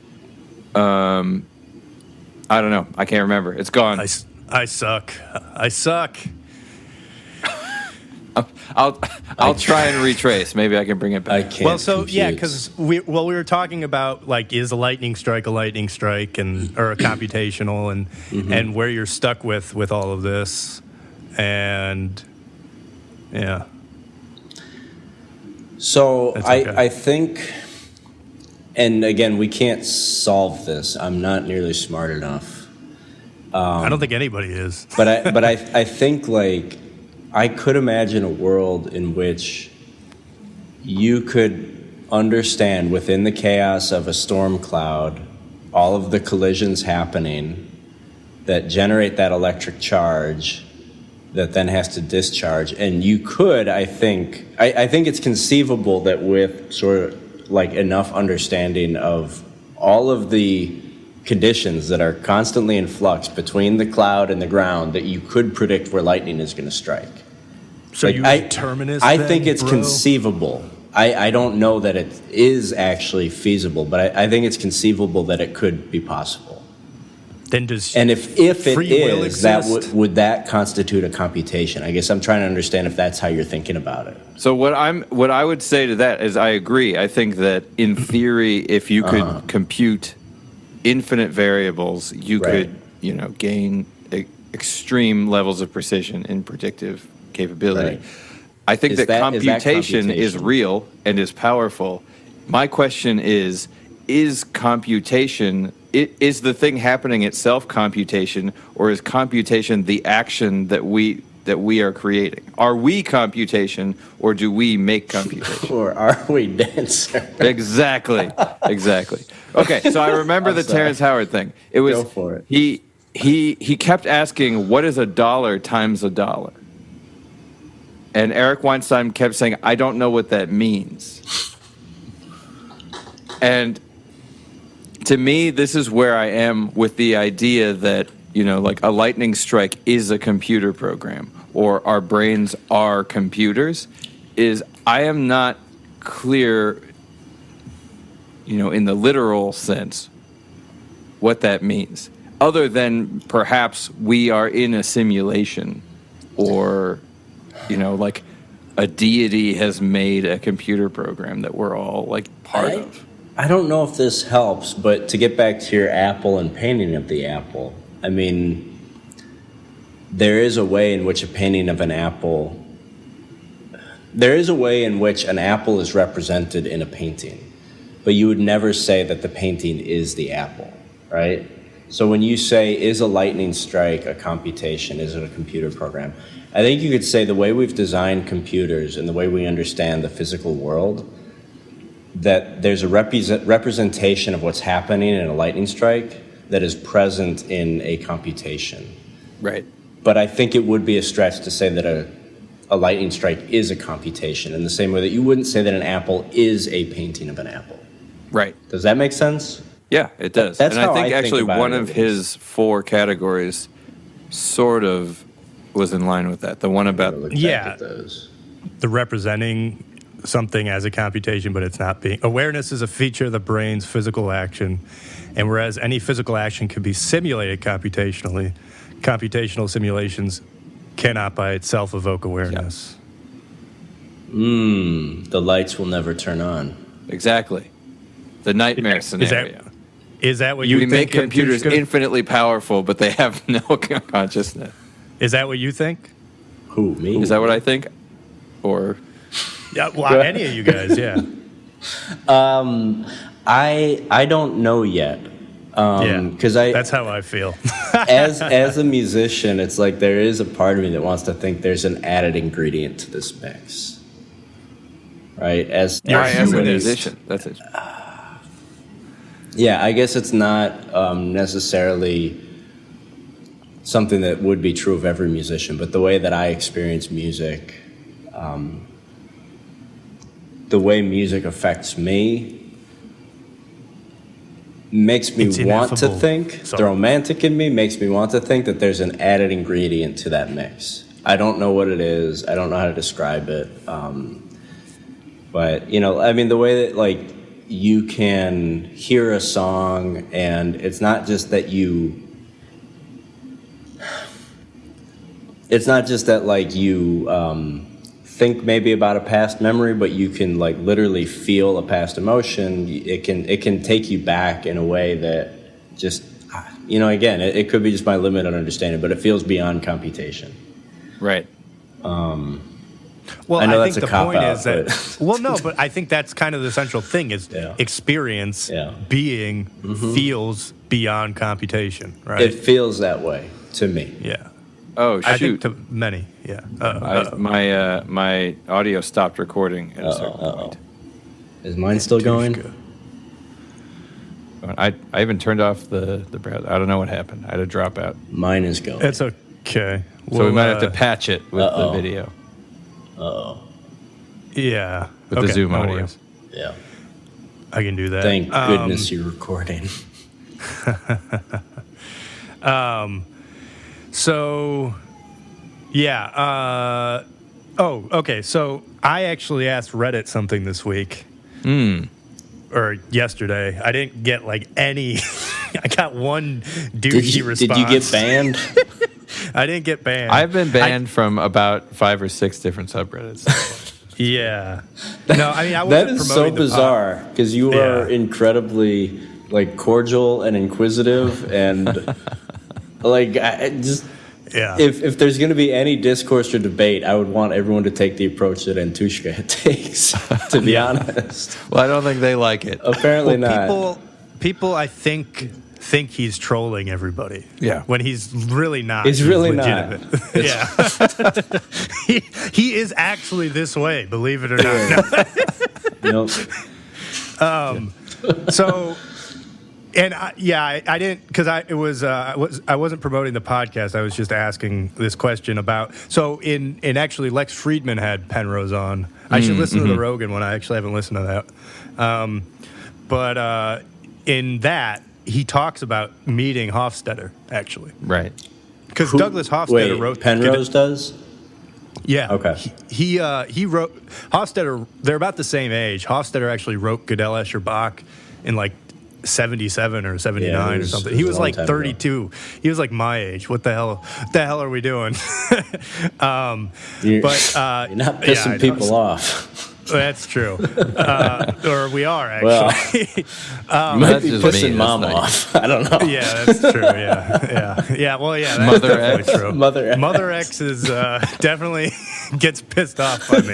I don't know. I can't remember. It's gone. I suck. I suck. I'll try and retrace. Maybe I can bring it back. I can't. Well, so compute. yeah, because we were talking about like, is a lightning strike or a computational, and where you're stuck with all of this, and yeah. So That's okay. I think, and again, we can't solve this. I'm not nearly smart enough. I don't think anybody is. But I think like I could imagine a world in which you could understand within the chaos of a storm cloud all of the collisions happening that generate that electric charge that then has to discharge. And you could, I think it's conceivable that with sort of like enough understanding of all of the conditions that are constantly in flux between the cloud and the ground, that you could predict where lightning is going to strike. So Like, you a determinist? I then, think it's bro? conceivable. I don't know that it is actually feasible, but I think it's conceivable that it could be possible. Then does And if it free will is, that exist? would that constitute a computation? I guess I'm trying to understand if that's how you're thinking about it. So what I would say to that is I agree. I think that in theory, if you could compute infinite variables, you Right. could gain extreme levels of precision in predictive capability. Right. I think Is that that computation is computation? real and is powerful. My question is computation, is the thing happening itself computation, or is computation the action that we are creating? Are we computation, or do we make computation? Or are we dancer? Exactly. Okay, so I remember the sorry. Terrence Howard thing. It was Go for it. He kept asking, what is $1 times $1? And Eric Weinstein kept saying, I don't know what that means. And to me, this is where I am with the idea that, like a lightning strike is a computer program, or our brains are computers, is I am not clear, in the literal sense, what that means. Other than perhaps we are in a simulation, or, like a deity has made a computer program that we're all like part of. I don't know if this helps, but to get back to your apple and painting of the apple, I mean, there is a way in which a painting of an apple, there is a way in which an apple is represented in a painting. but you would never say that the painting is the apple, right? So when you say, is a lightning strike a computation? Is it a computer program? I think you could say the way we've designed computers and the way we understand the physical world, that there's a representation of what's happening in a lightning strike that is present in a computation. Right. But I think it would be a stretch to say that a lightning strike is a computation in the same way that you wouldn't say that an apple is a painting of an apple. Right. Does that make sense? Yeah, it does. That's and how I think I actually think about one it, of at his 4 categories sort of was in line with that. The one about Look back at those. the representing something as a computation, but it's not being. Awareness is a feature of the brain's physical action, and whereas any physical action can be simulated computationally, computational simulations cannot by itself evoke awareness. The lights will never turn on. Exactly. The nightmare scenario. Is that what you We think? make computers infinitely powerful, but they have no consciousness. Is that what you think? Who, me? Is that what I think? Or Yeah, well, any of you guys, yeah. I don't know yet. Because that's how I feel. as a musician, it's like there is a part of me that wants to think there's an added ingredient to this mix, right? As as a musician, that's it. Yeah, I guess it's not necessarily something that would be true of every musician, but the way that I experience music, the way music affects me, makes me want to think, the romantic in me makes me want to think that there's an added ingredient to that mix. I don't know what it is. I don't know how to describe it. But, I mean, the way that, like, you can hear a song and it's not just that you think maybe about a past memory, but you can like literally feel a past emotion. It can take you back in a way that just, again, it could be just my limited understanding, but it feels beyond computation. Right. Well, I know think that's a the cop point out, is that. Well, no, but I think that's kind of the central thing is experience being feels beyond computation, right? It feels that way to me. Yeah. Oh, shoot. I think to many, yeah. My audio stopped recording at a certain point. Is mine still going? I even turned off the browser. I don't know what happened. I had to drop out. Mine is going. It's okay. So we might have to patch it with the video. Yeah. With the Zoom audio. Worries. Yeah. I can do that. Thank goodness you're recording. So, yeah. Okay. So I actually asked Reddit something this week. Or yesterday. I didn't get like any. I got one doozy response. Did you get banned? I didn't get banned. I've been banned from about 5 or 6 different subreddits. Yeah. No, I mean, I wasn't that is so promoting the bizarre because you are incredibly like cordial and inquisitive and like I just. Yeah. If there's going to be any discourse or debate, I would want everyone to take the approach that Antushka takes, to be honest. Well, I don't think they like it. Apparently not. People, I think he's trolling everybody. Yeah. When he's really not. He's really legitimate. not. Yeah. he is actually this way, believe it or not. Nope. So... And I didn't because I wasn't promoting the podcast. I was just asking this question about. So in actually Lex Friedman had Penrose on. I should listen to the Rogan one. I actually haven't listened to that. But in that he talks about meeting Hofstadter actually. Right. Because Douglas Hofstadter wrote. Penrose does. Yeah. Okay. He wrote Hofstadter. They're about the same age. Hofstadter actually wrote Godel Escher Bach in like 77 or 79 or something. He was like 32. Ago. He was like my age. What the hell are we doing? You're not pissing people off. That's true. Or we are, actually. You might be just pissing me, mom that's off. I don't know. Yeah, that's true. Yeah. Well, yeah, that's Mother definitely X. true. Mother X. X is definitely gets pissed off by me.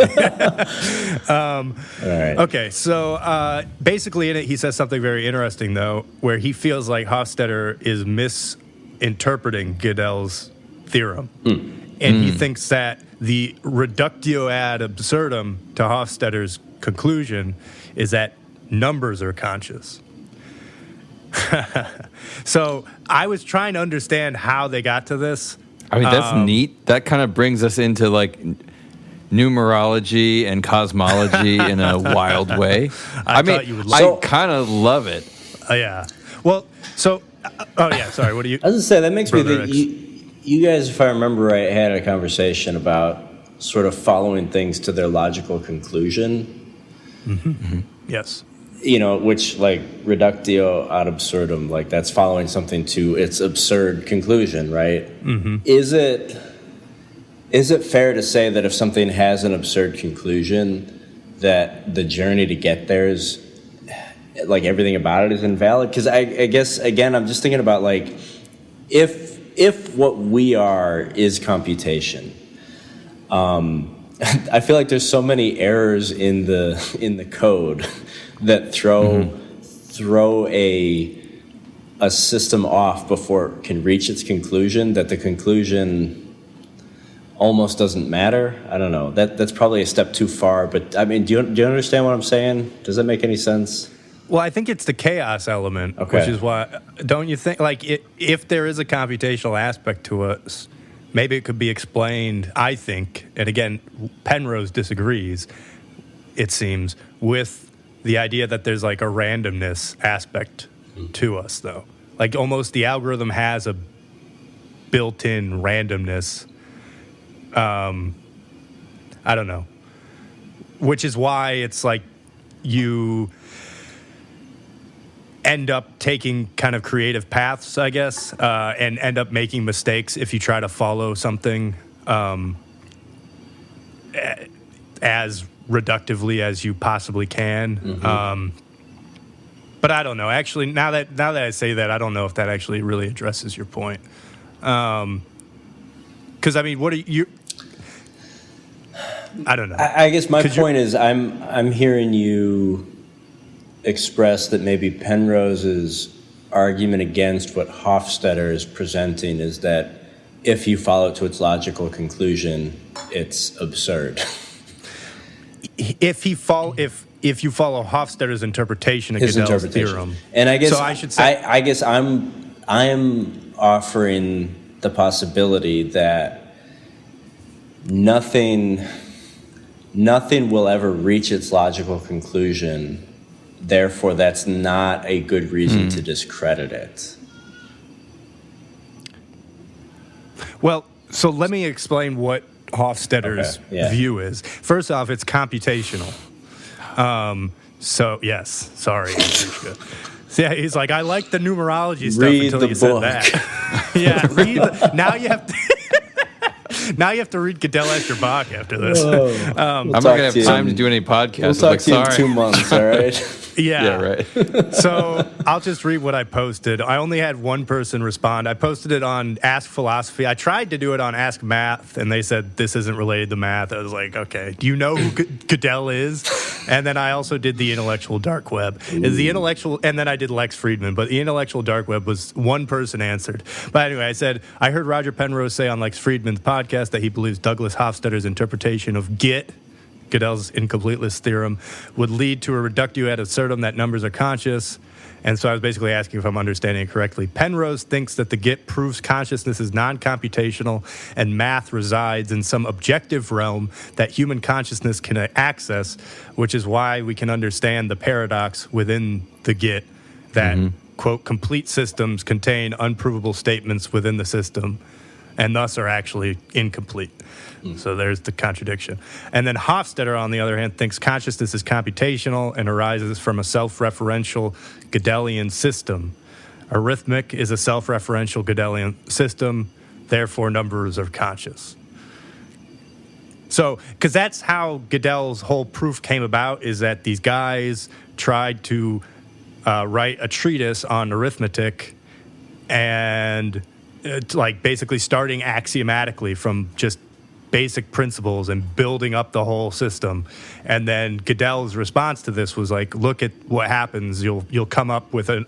All right. Okay, so basically in it, he says something very interesting, though, where he feels like Hofstadter is misinterpreting Godel's theorem. And he thinks that the reductio ad absurdum to Hofstadter's conclusion is that numbers are conscious. So I was trying to understand how they got to this. I mean, that's neat. That kind of brings us into like numerology and cosmology in a wild way. I mean, thought you would I kind of love it. Yeah. Well, so, sorry, what do you... I was going to say, that makes me Brother think, you guys, if I remember right, had a conversation about sort of following things to their logical conclusion. Yes. You know, which like reductio ad absurdum, like that's following something to its absurd conclusion, right? Is it fair to say that if something has an absurd conclusion, that the journey to get there is, like, everything about it is invalid? Because I guess, again, I'm just thinking about, like, if what we are is computation, I feel like there's so many errors in the code that throw a system off before it can reach its conclusion, that the conclusion almost doesn't matter. I don't know. That's probably a step too far, but I mean, do you understand what I'm saying? Does that make any sense? Well, I think it's the chaos element, Okay. which is why, don't you think, like, if there is a computational aspect to us, maybe it could be explained, I think, and again, Penrose disagrees, it seems, with the idea that there's like a randomness aspect to us, though. Like, almost the algorithm has a built-in randomness. I don't know. Which is why it's like you end up taking kind of creative paths, I guess, and end up making mistakes if you try to follow something as reductively as you possibly can. But I don't know. Actually, now that I say that, I don't know if that actually really addresses your point. Because I mean, what are you? I don't know. I guess my point is, I'm hearing you express that maybe Penrose's argument against what Hofstadter is presenting is that if you follow it to its logical conclusion, it's absurd. If you follow Hofstadter's interpretation of Godel's theorem, and I guess so I should say, I guess I'm offering the possibility that nothing will ever reach its logical conclusion. Therefore, that's not a good reason to discredit it. well, so let me explain what Hofstadter's view is. First off, it's computational. So, yes, sorry. So, yeah, he's like, I like the numerology stuff until you said that. Yeah, now you have to... Now you have to read Godel Escher Bach after this. I'm not going to have time to do any podcasts. We'll talk to you in 2 months, all right? Yeah, right. So I'll just read what I posted. I only had one person respond. I posted it on Ask Philosophy. I tried to do it on Ask Math, and they said this isn't related to math. I was like, okay, do you know who Godel is? And then I also did the intellectual dark web. Is the intellectual, and then I did Lex Friedman, but the intellectual dark web was one person answered. But anyway, I said, I heard Roger Penrose say on Lex Friedman's podcast that he believes Douglas Hofstadter's interpretation of Godel's Incompleteness theorem would lead to a reductio ad absurdum that numbers are conscious. And so I was basically asking if I'm understanding it correctly. Penrose thinks that the Git proves consciousness is non-computational and math resides in some objective realm that human consciousness can access, which is why we can understand the paradox within the Git that, quote, complete systems contain unprovable statements within the system and thus are actually incomplete. So there's the contradiction. And then Hofstadter, on the other hand, thinks consciousness is computational and arises from a self-referential Godelian system. Arithmetic is a self-referential Godelian system, therefore numbers are conscious. So, because that's how Godel's whole proof came about, is that these guys tried to write a treatise on arithmetic, and it's like basically starting axiomatically from just basic principles and building up the whole system. And then Godel's response to this was like, look at what happens. You'll come up with a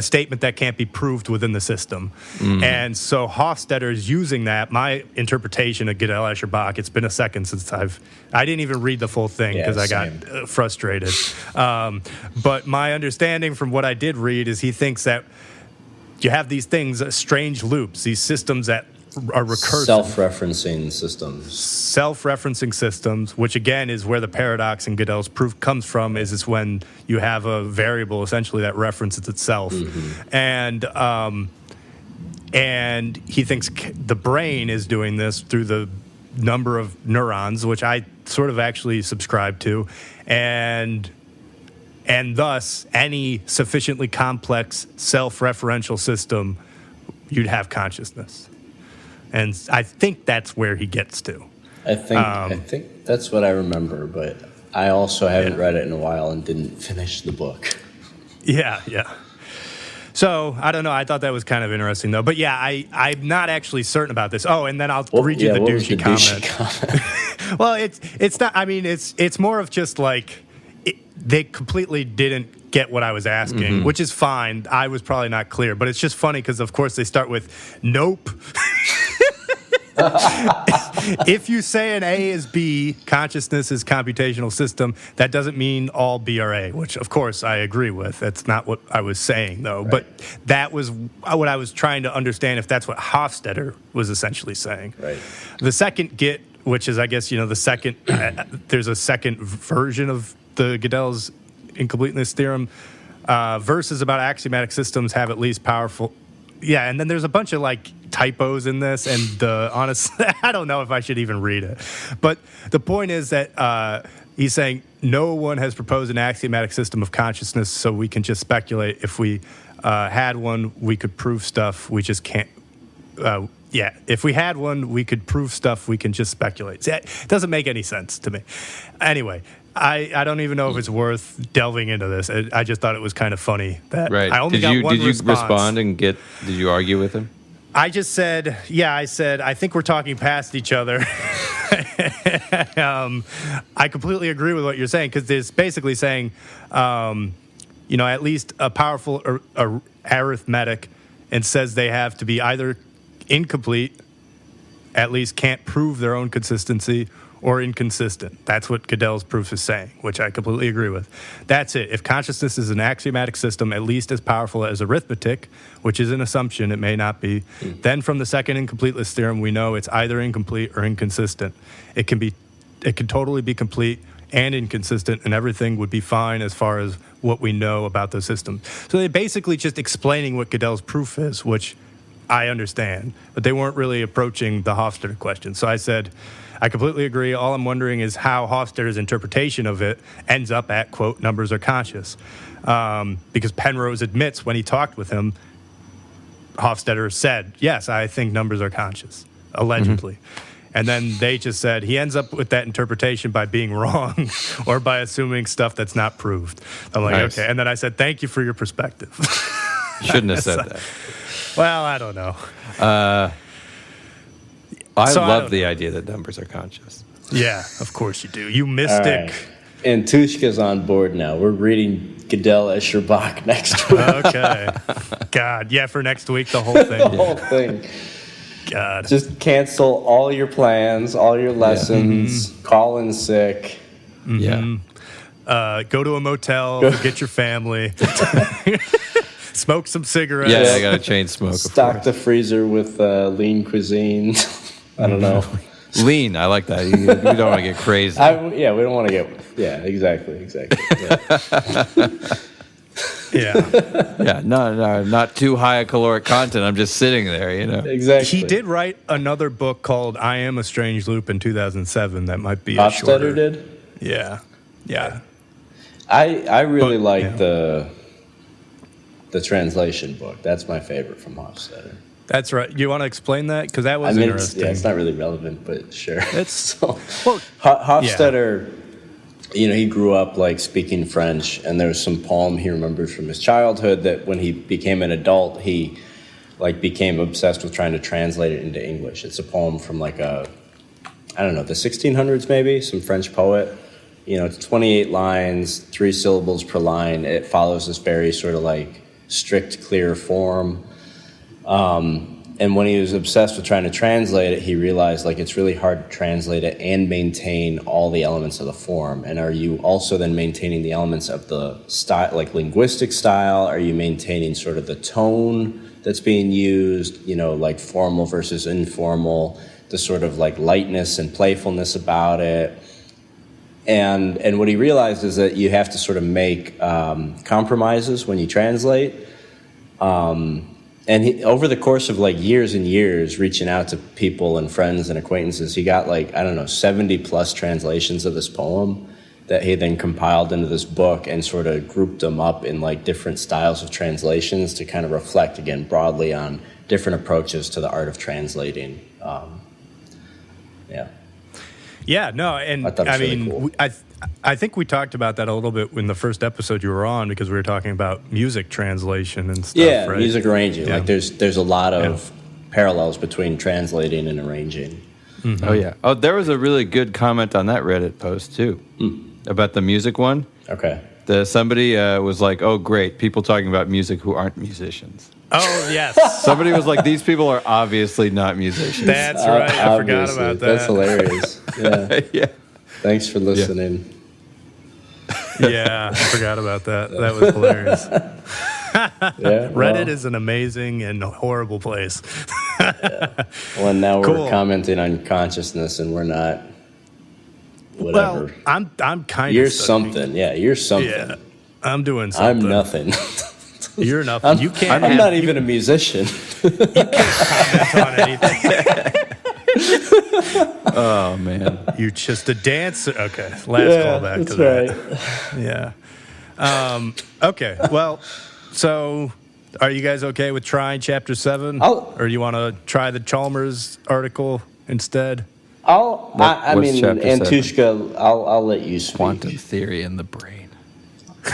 statement that can't be proved within the system. And so Hofstadter's using that. My interpretation of Godel Escher Bach, it's been a second since I didn't even read the full thing because I got frustrated. But my understanding from what I did read is he thinks that you have these things, strange loops, these systems that are recursive. Self-referencing systems, which again is where the paradox in Godel's proof comes from, is when you have a variable essentially that references itself. And he thinks the brain is doing this through the number of neurons, which I sort of actually subscribe to, and thus any sufficiently complex self-referential system, you'd have consciousness. And I think that's where he gets to. I think that's what I remember, but I also haven't read it in a while and didn't finish the book. Yeah. So, I don't know. I thought that was kind of interesting, though. But yeah, I'm not actually certain about this. Oh, and then I'll read you the douchey comment. Well, it's not, I mean, it's more of just like, they completely didn't get what I was asking, which is fine. I was probably not clear, but it's just funny because, of course, they start with, nope. If you say an A is B, consciousness is computational system, that doesn't mean all B are A, which, of course, I agree with. That's not what I was saying, though. Right. But that was what I was trying to understand, if that's what Hofstadter was essentially saying. Right. The second get, which is, I guess, the second, there's a second version of the Godel's Incompleteness theorem. Verses about axiomatic systems have at least powerful... Yeah, and then there's a bunch of, typos in this, and honestly, I don't know if I should even read it. But the point is that he's saying no one has proposed an axiomatic system of consciousness, so we can just speculate. If we had one, we could prove stuff. We just can't... if we had one, we could prove stuff. We can just speculate. It doesn't make any sense to me. Anyway, I don't even know if it's worth delving into this. I just thought it was kind of funny that I only got one response. Did you respond and did you argue with him? I just said, I think we're talking past each other. I completely agree with what you're saying, because it's basically saying, at least a powerful arithmetic, and says they have to be either incomplete, at least can't prove their own consistency, or inconsistent. That's what Godel's proof is saying, which I completely agree with. That's it. If consciousness is an axiomatic system at least as powerful as arithmetic, which is an assumption, it may not be, then from the second incompleteness theorem, we know it's either incomplete or inconsistent. It can totally be complete and inconsistent, and everything would be fine as far as what we know about the system. So they're basically just explaining what Godel's proof is, which I understand, but they weren't really approaching the Hofstadter question. So I said, I completely agree. All I'm wondering is how Hofstadter's interpretation of it ends up at, quote, numbers are conscious. Because Penrose admits when he talked with him, Hofstadter said, yes, I think numbers are conscious, allegedly. And then they just said he ends up with that interpretation by being wrong or by assuming stuff that's not proved. I'm like, okay. And then I said, thank you for your perspective. Shouldn't have said that. Well, I don't know. I love the idea that numbers are conscious. Yeah, of course you do. You mystic. Right. And Tushka's on board now. We're reading Godel Escher Bach next week. Okay. God, yeah, for next week, the whole thing. The whole thing. God. Just cancel all your plans, all your lessons, call in sick. Yeah. Go to a motel, get your family. Smoke some cigarettes. Yeah, I got to chain smoke. Stock the freezer with lean cuisine. I don't know. Lean, I like that. You don't want to get crazy. We don't want to get... Yeah, exactly. Yeah. No, not too high a caloric content. I'm just sitting there, Exactly. He did write another book called I Am a Strange Loop in 2007. That might be Hofstadter did? Yeah. I really like the translation book. That's my favorite from Hofstadter. That's right. You want to explain that? Because that was I mean, interesting. it's not really relevant, but sure. It's so, well, Hofstadter, he grew up like speaking French, and there was some poem he remembers from his childhood that when he became an adult, he like became obsessed with trying to translate it into English. It's a poem from like the 1600s maybe, some French poet. It's 28 lines, 3 syllables per line. It follows this very sort of like strict, clear form. And when he was obsessed with trying to translate it, he realized like it's really hard to translate it and maintain all the elements of the form. And are you also then maintaining the elements of the style, like linguistic style? Are you maintaining sort of the tone that's being used, like formal versus informal, the sort of like lightness and playfulness about it? And what he realized is that you have to sort of make compromises when you translate. And over the course of like years and years, reaching out to people and friends and acquaintances, he got 70 plus translations of this poem that he then compiled into this book and sort of grouped them up in like different styles of translations to kind of reflect again broadly on different approaches to the art of translating. Yeah, no, and I mean, really cool. I think we talked about that a little bit in the first episode you were on because we were talking about music translation and stuff. Yeah, right? Music arranging. Yeah. Like there's a lot of parallels between translating and arranging. Mm-hmm. Oh yeah. Oh, there was a really good comment on that Reddit post too about the music one. Okay. Somebody was like, "Oh, great, people talking about music who aren't musicians." Oh yes. Somebody was like, "These people are obviously not musicians." That's right. I forgot about that. That's hilarious. Yeah. Yeah. Thanks for listening. Yeah, I forgot about that. That was hilarious. Reddit is an amazing and horrible place. Well, now we're commenting on consciousness, and we're not. Whatever. Well, I'm kind of. You're something. Yeah, you're something. Yeah, I'm doing something. I'm nothing. You're nothing. I'm not even a musician. You can't comment on anything. Oh man, you're just a dancer. Okay, last callback to that. Right. Yeah. Okay. Well, so are you guys okay with trying Chapter 7, or do you want to try the Chalmers article instead? I mean, Antushka, I'll let you speak. Quantum theory in the brain.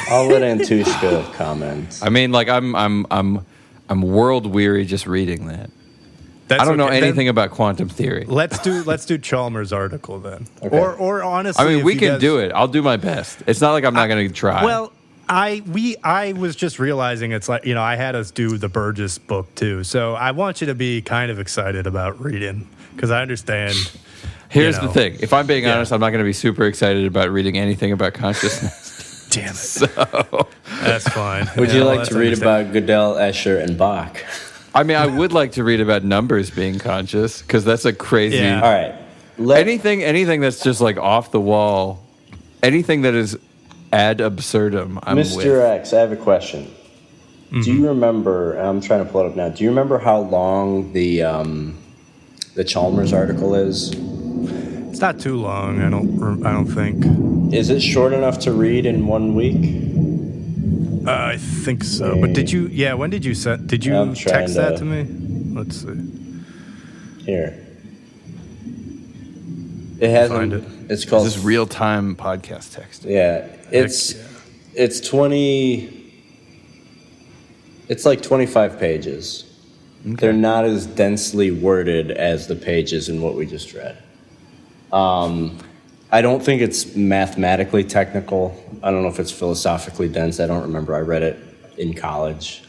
I'll let Antushka comment. I mean, like I'm world weary just reading that. I don't know anything about quantum theory. Let's do Chalmers' article then. Okay. Or honestly, I mean, we can do it. I'll do my best. It's not like I'm not going to try. Well, I was just realizing it's like, I had us do the Burgess book too. So I want you to be kind of excited about reading because I understand. Here's the thing. If I'm being honest, I'm not going to be super excited about reading anything about consciousness. Damn it. So that's fine. Would you like to read about Godel, Escher, and Bach? I mean, I would like to read about numbers being conscious because that's a crazy. Yeah. All right. Anything that's just like off the wall, anything that is ad absurdum. I'm Mr. with. X, I have a question. Mm-hmm. Do you remember? I'm trying to pull it up now. Do you remember how long the Chalmers article is? It's not too long. I don't think. Is it short enough to read in 1 week? I think so. Okay. But did you? Yeah. When did you send? Did you text that to me? Let's see. Here. It hasn't. Find it. It's called. This is real time podcast text. Yeah. It's 20. It's like 25 pages. Okay. They're not as densely worded as the pages in what we just read. I don't think it's mathematically technical. I don't know if it's philosophically dense. I don't remember. I read it in college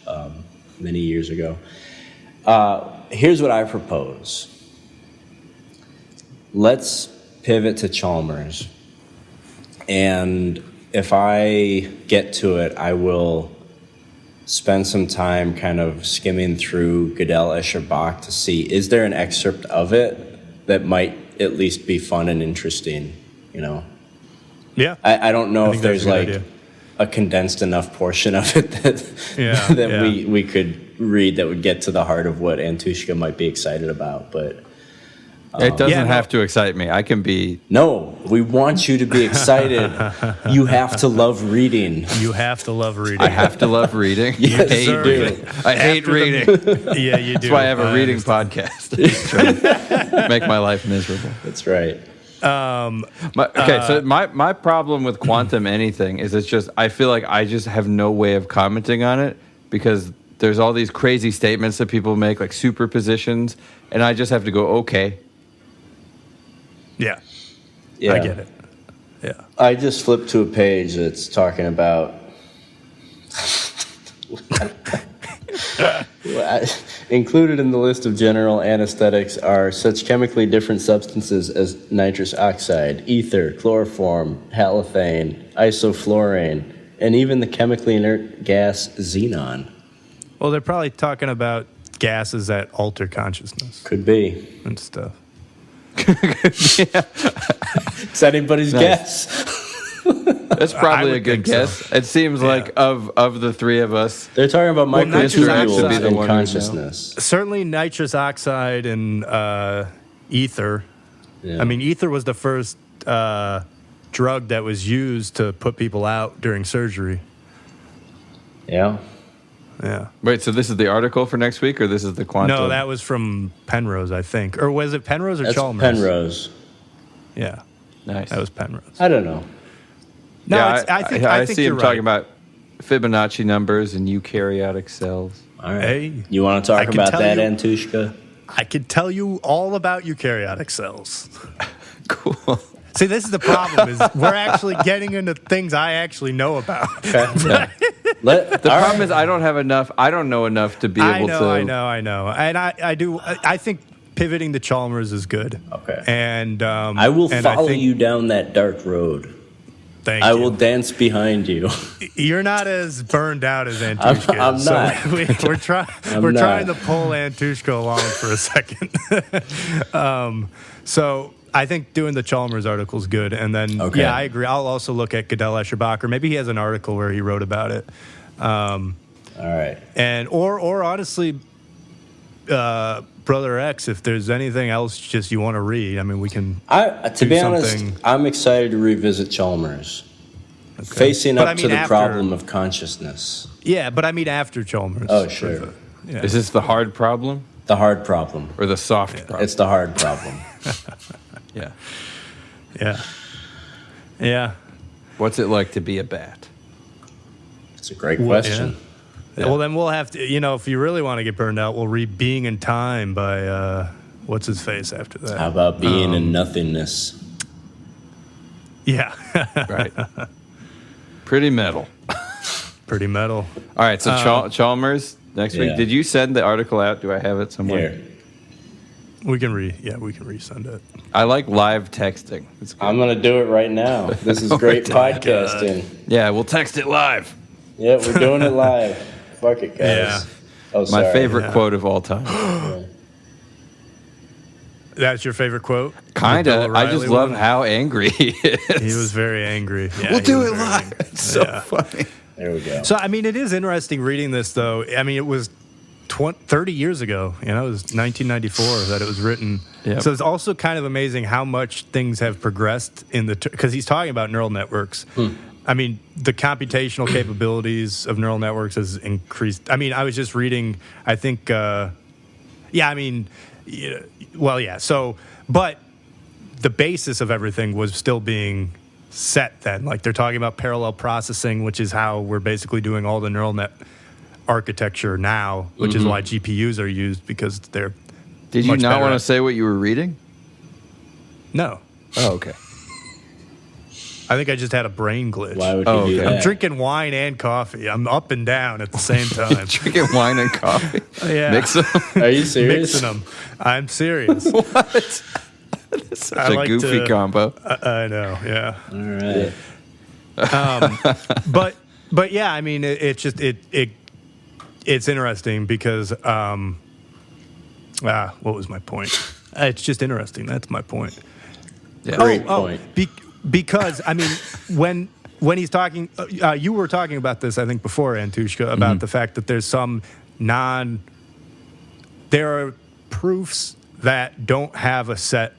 many years ago. Here's what I propose. Let's pivot to Chalmers. And if I get to it, I will spend some time kind of skimming through Godel, Escher, Bach to see, is there an excerpt of it that might at least be fun and interesting, Yeah. I don't know if there's like a condensed enough portion of it that we could read that would get to the heart of what Antushka might be excited about. But It doesn't have to excite me. I can be. No, we want you to be excited. You have to love reading. You have to love reading. I have to love reading. Yes, you do. I hate reading. Yeah, you do. That's why I have a reading podcast. Just trying to make my life miserable. That's right. So my problem with quantum anything is it's just I feel like I just have no way of commenting on it because there's all these crazy statements that people make, like superpositions, and I just have to go, okay. Yeah. I get it. Yeah. I just flipped to a page that's talking about included in the list of general anesthetics are such chemically different substances as nitrous oxide, ether, chloroform, halothane, isoflurane, and even the chemically inert gas xenon. Well, they're probably talking about gases that alter consciousness Could be. and stuff. Is that anybody's guess? That's probably I a would good think so. guess. It seems like of the three of us, They're talking about nitrous microtubules oxide- and one who knows. consciousness. Certainly nitrous oxide and ether. Yeah. I mean, ether was the first drug that was used to put people out during surgery. Yeah. Yeah. Wait, so this is the article for next week, or this is the quantum? No, that was from Penrose, I think. Or was it Penrose or That's Chalmers? Penrose. Yeah, nice. that was Penrose. I don't know. No, yeah, I think I think see you're him talking right. about Fibonacci numbers and eukaryotic cells. All right. Hey, You want to I talk can about tell that, you- Antushka? I could tell you all about eukaryotic cells. Cool. See, this is the problem: is we're actually getting into things I actually know about. Yeah. The problem is I don't have enough. I don't know enough to be able to. I know, and I do. I think pivoting to Chalmers is good. Okay. And I will and follow think- you down that dark road. Thank I you. will dance behind you. You're not as burned out as Antushka. I'm is, not. So we're trying. I'm We're not. trying to pull Antushka along for a second. So I think doing the Chalmers article is good, and then Okay. yeah, I agree. I'll also look at Godel Escherbach, maybe he has an article where he wrote about it. All right. And or honestly, Brother X, if there's anything else just you want to read, I mean, we can. To do be honest, something. I'm excited to revisit Chalmers. Facing But up I mean to the after- problem of consciousness. Yeah, but I mean after Chalmers. Oh, sure. Yeah. Is this the hard problem The hard problem. or the soft problem? It's the hard problem. Yeah. Yeah. Yeah. What's it like to be a bat? It's a great question. Yeah. Well, then we'll have to, if you really want to get burned out, we'll read Being in Time by, what's his face after that? How about being in nothingness? Yeah. Right. Pretty metal. Pretty metal. All right, so Chalmers next week. Yeah. Did you send the article out? Do I have it somewhere? Here. We can resend it. I like live texting. It's good. I'm going to do it right now. This is great podcasting. Yeah, we'll text it live. Yeah, we're doing it live. Fuck it, guys. Yeah. Oh, My sorry. favorite quote of all time. That's your favorite quote? Kind The Bill of. I just O'Reilly love one? how angry he is. He was very angry. Yeah, We'll he do was it very live. angry. It's so Yeah. funny. There we go. So, I mean, it is interesting reading this, though. I mean, it was 30 years ago. It was 1994 that it was written. Yep. So it's also kind of amazing how much things have progressed because he's talking about neural networks. I mean, the computational capabilities of neural networks has increased. I mean, I was just reading, I think, So, but the basis of everything was still being set then. Like they're talking about parallel processing, which is how we're basically doing all the neural net architecture now, which is why GPUs are used because they're Did you much not better want to at- say what you were reading? No. Oh, okay. I think I just had a brain glitch. Why would you Oh, do okay. that? I'm drinking wine and coffee. I'm up and down at the same time. Drinking wine and coffee. Yeah. Mix them. Are you serious? Mixing them. I'm serious. What? That's such I a like goofy to- combo. I know, yeah. All right. But yeah, I mean, it's interesting because what was my point? It's just interesting. That's my point. Yeah. Great point. Because I mean, when he's talking, you were talking about this, I think, before, Antushka, about the fact that there's there are proofs that don't have a set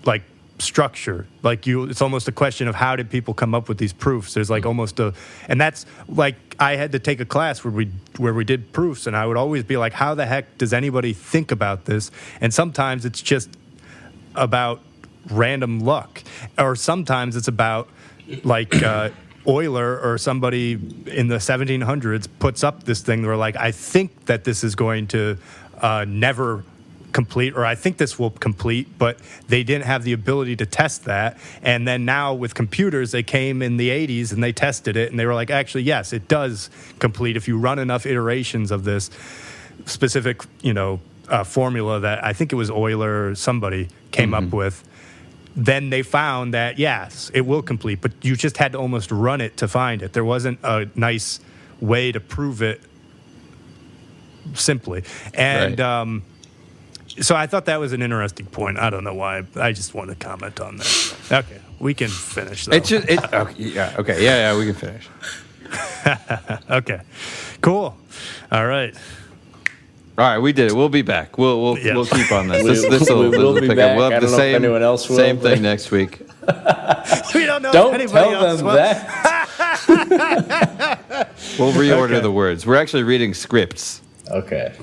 like structure. Like it's almost a question of how did people come up with these proofs. There's like almost and that's like I had to take a class where we did proofs, and I would always be like, how the heck does anybody think about this? And sometimes it's just about random luck, or sometimes it's about like Euler or somebody in the 1700s puts up this thing. They're like, I think that this is going to never complete, or I think this will complete, but they didn't have the ability to test that. And then now with computers, they came in the 80s and they tested it, and they were like, actually, yes, it does complete if you run enough iterations of this specific, formula that I think it was Euler or somebody came up with. Then they found that, yes, it will complete, but you just had to almost run it to find it. There wasn't a nice way to prove it simply. And so I thought that was an interesting point. I don't know why. I just wanted to comment on that. Okay, we can finish, though. Okay, we can finish. Okay, cool. All right. All right, we did it. We'll be back. We'll keep on this. We'll be back. We'll have the same thing next week. We don't know Don't if anybody tell else them will. that. We'll reorder the words. We're actually reading scripts. Okay.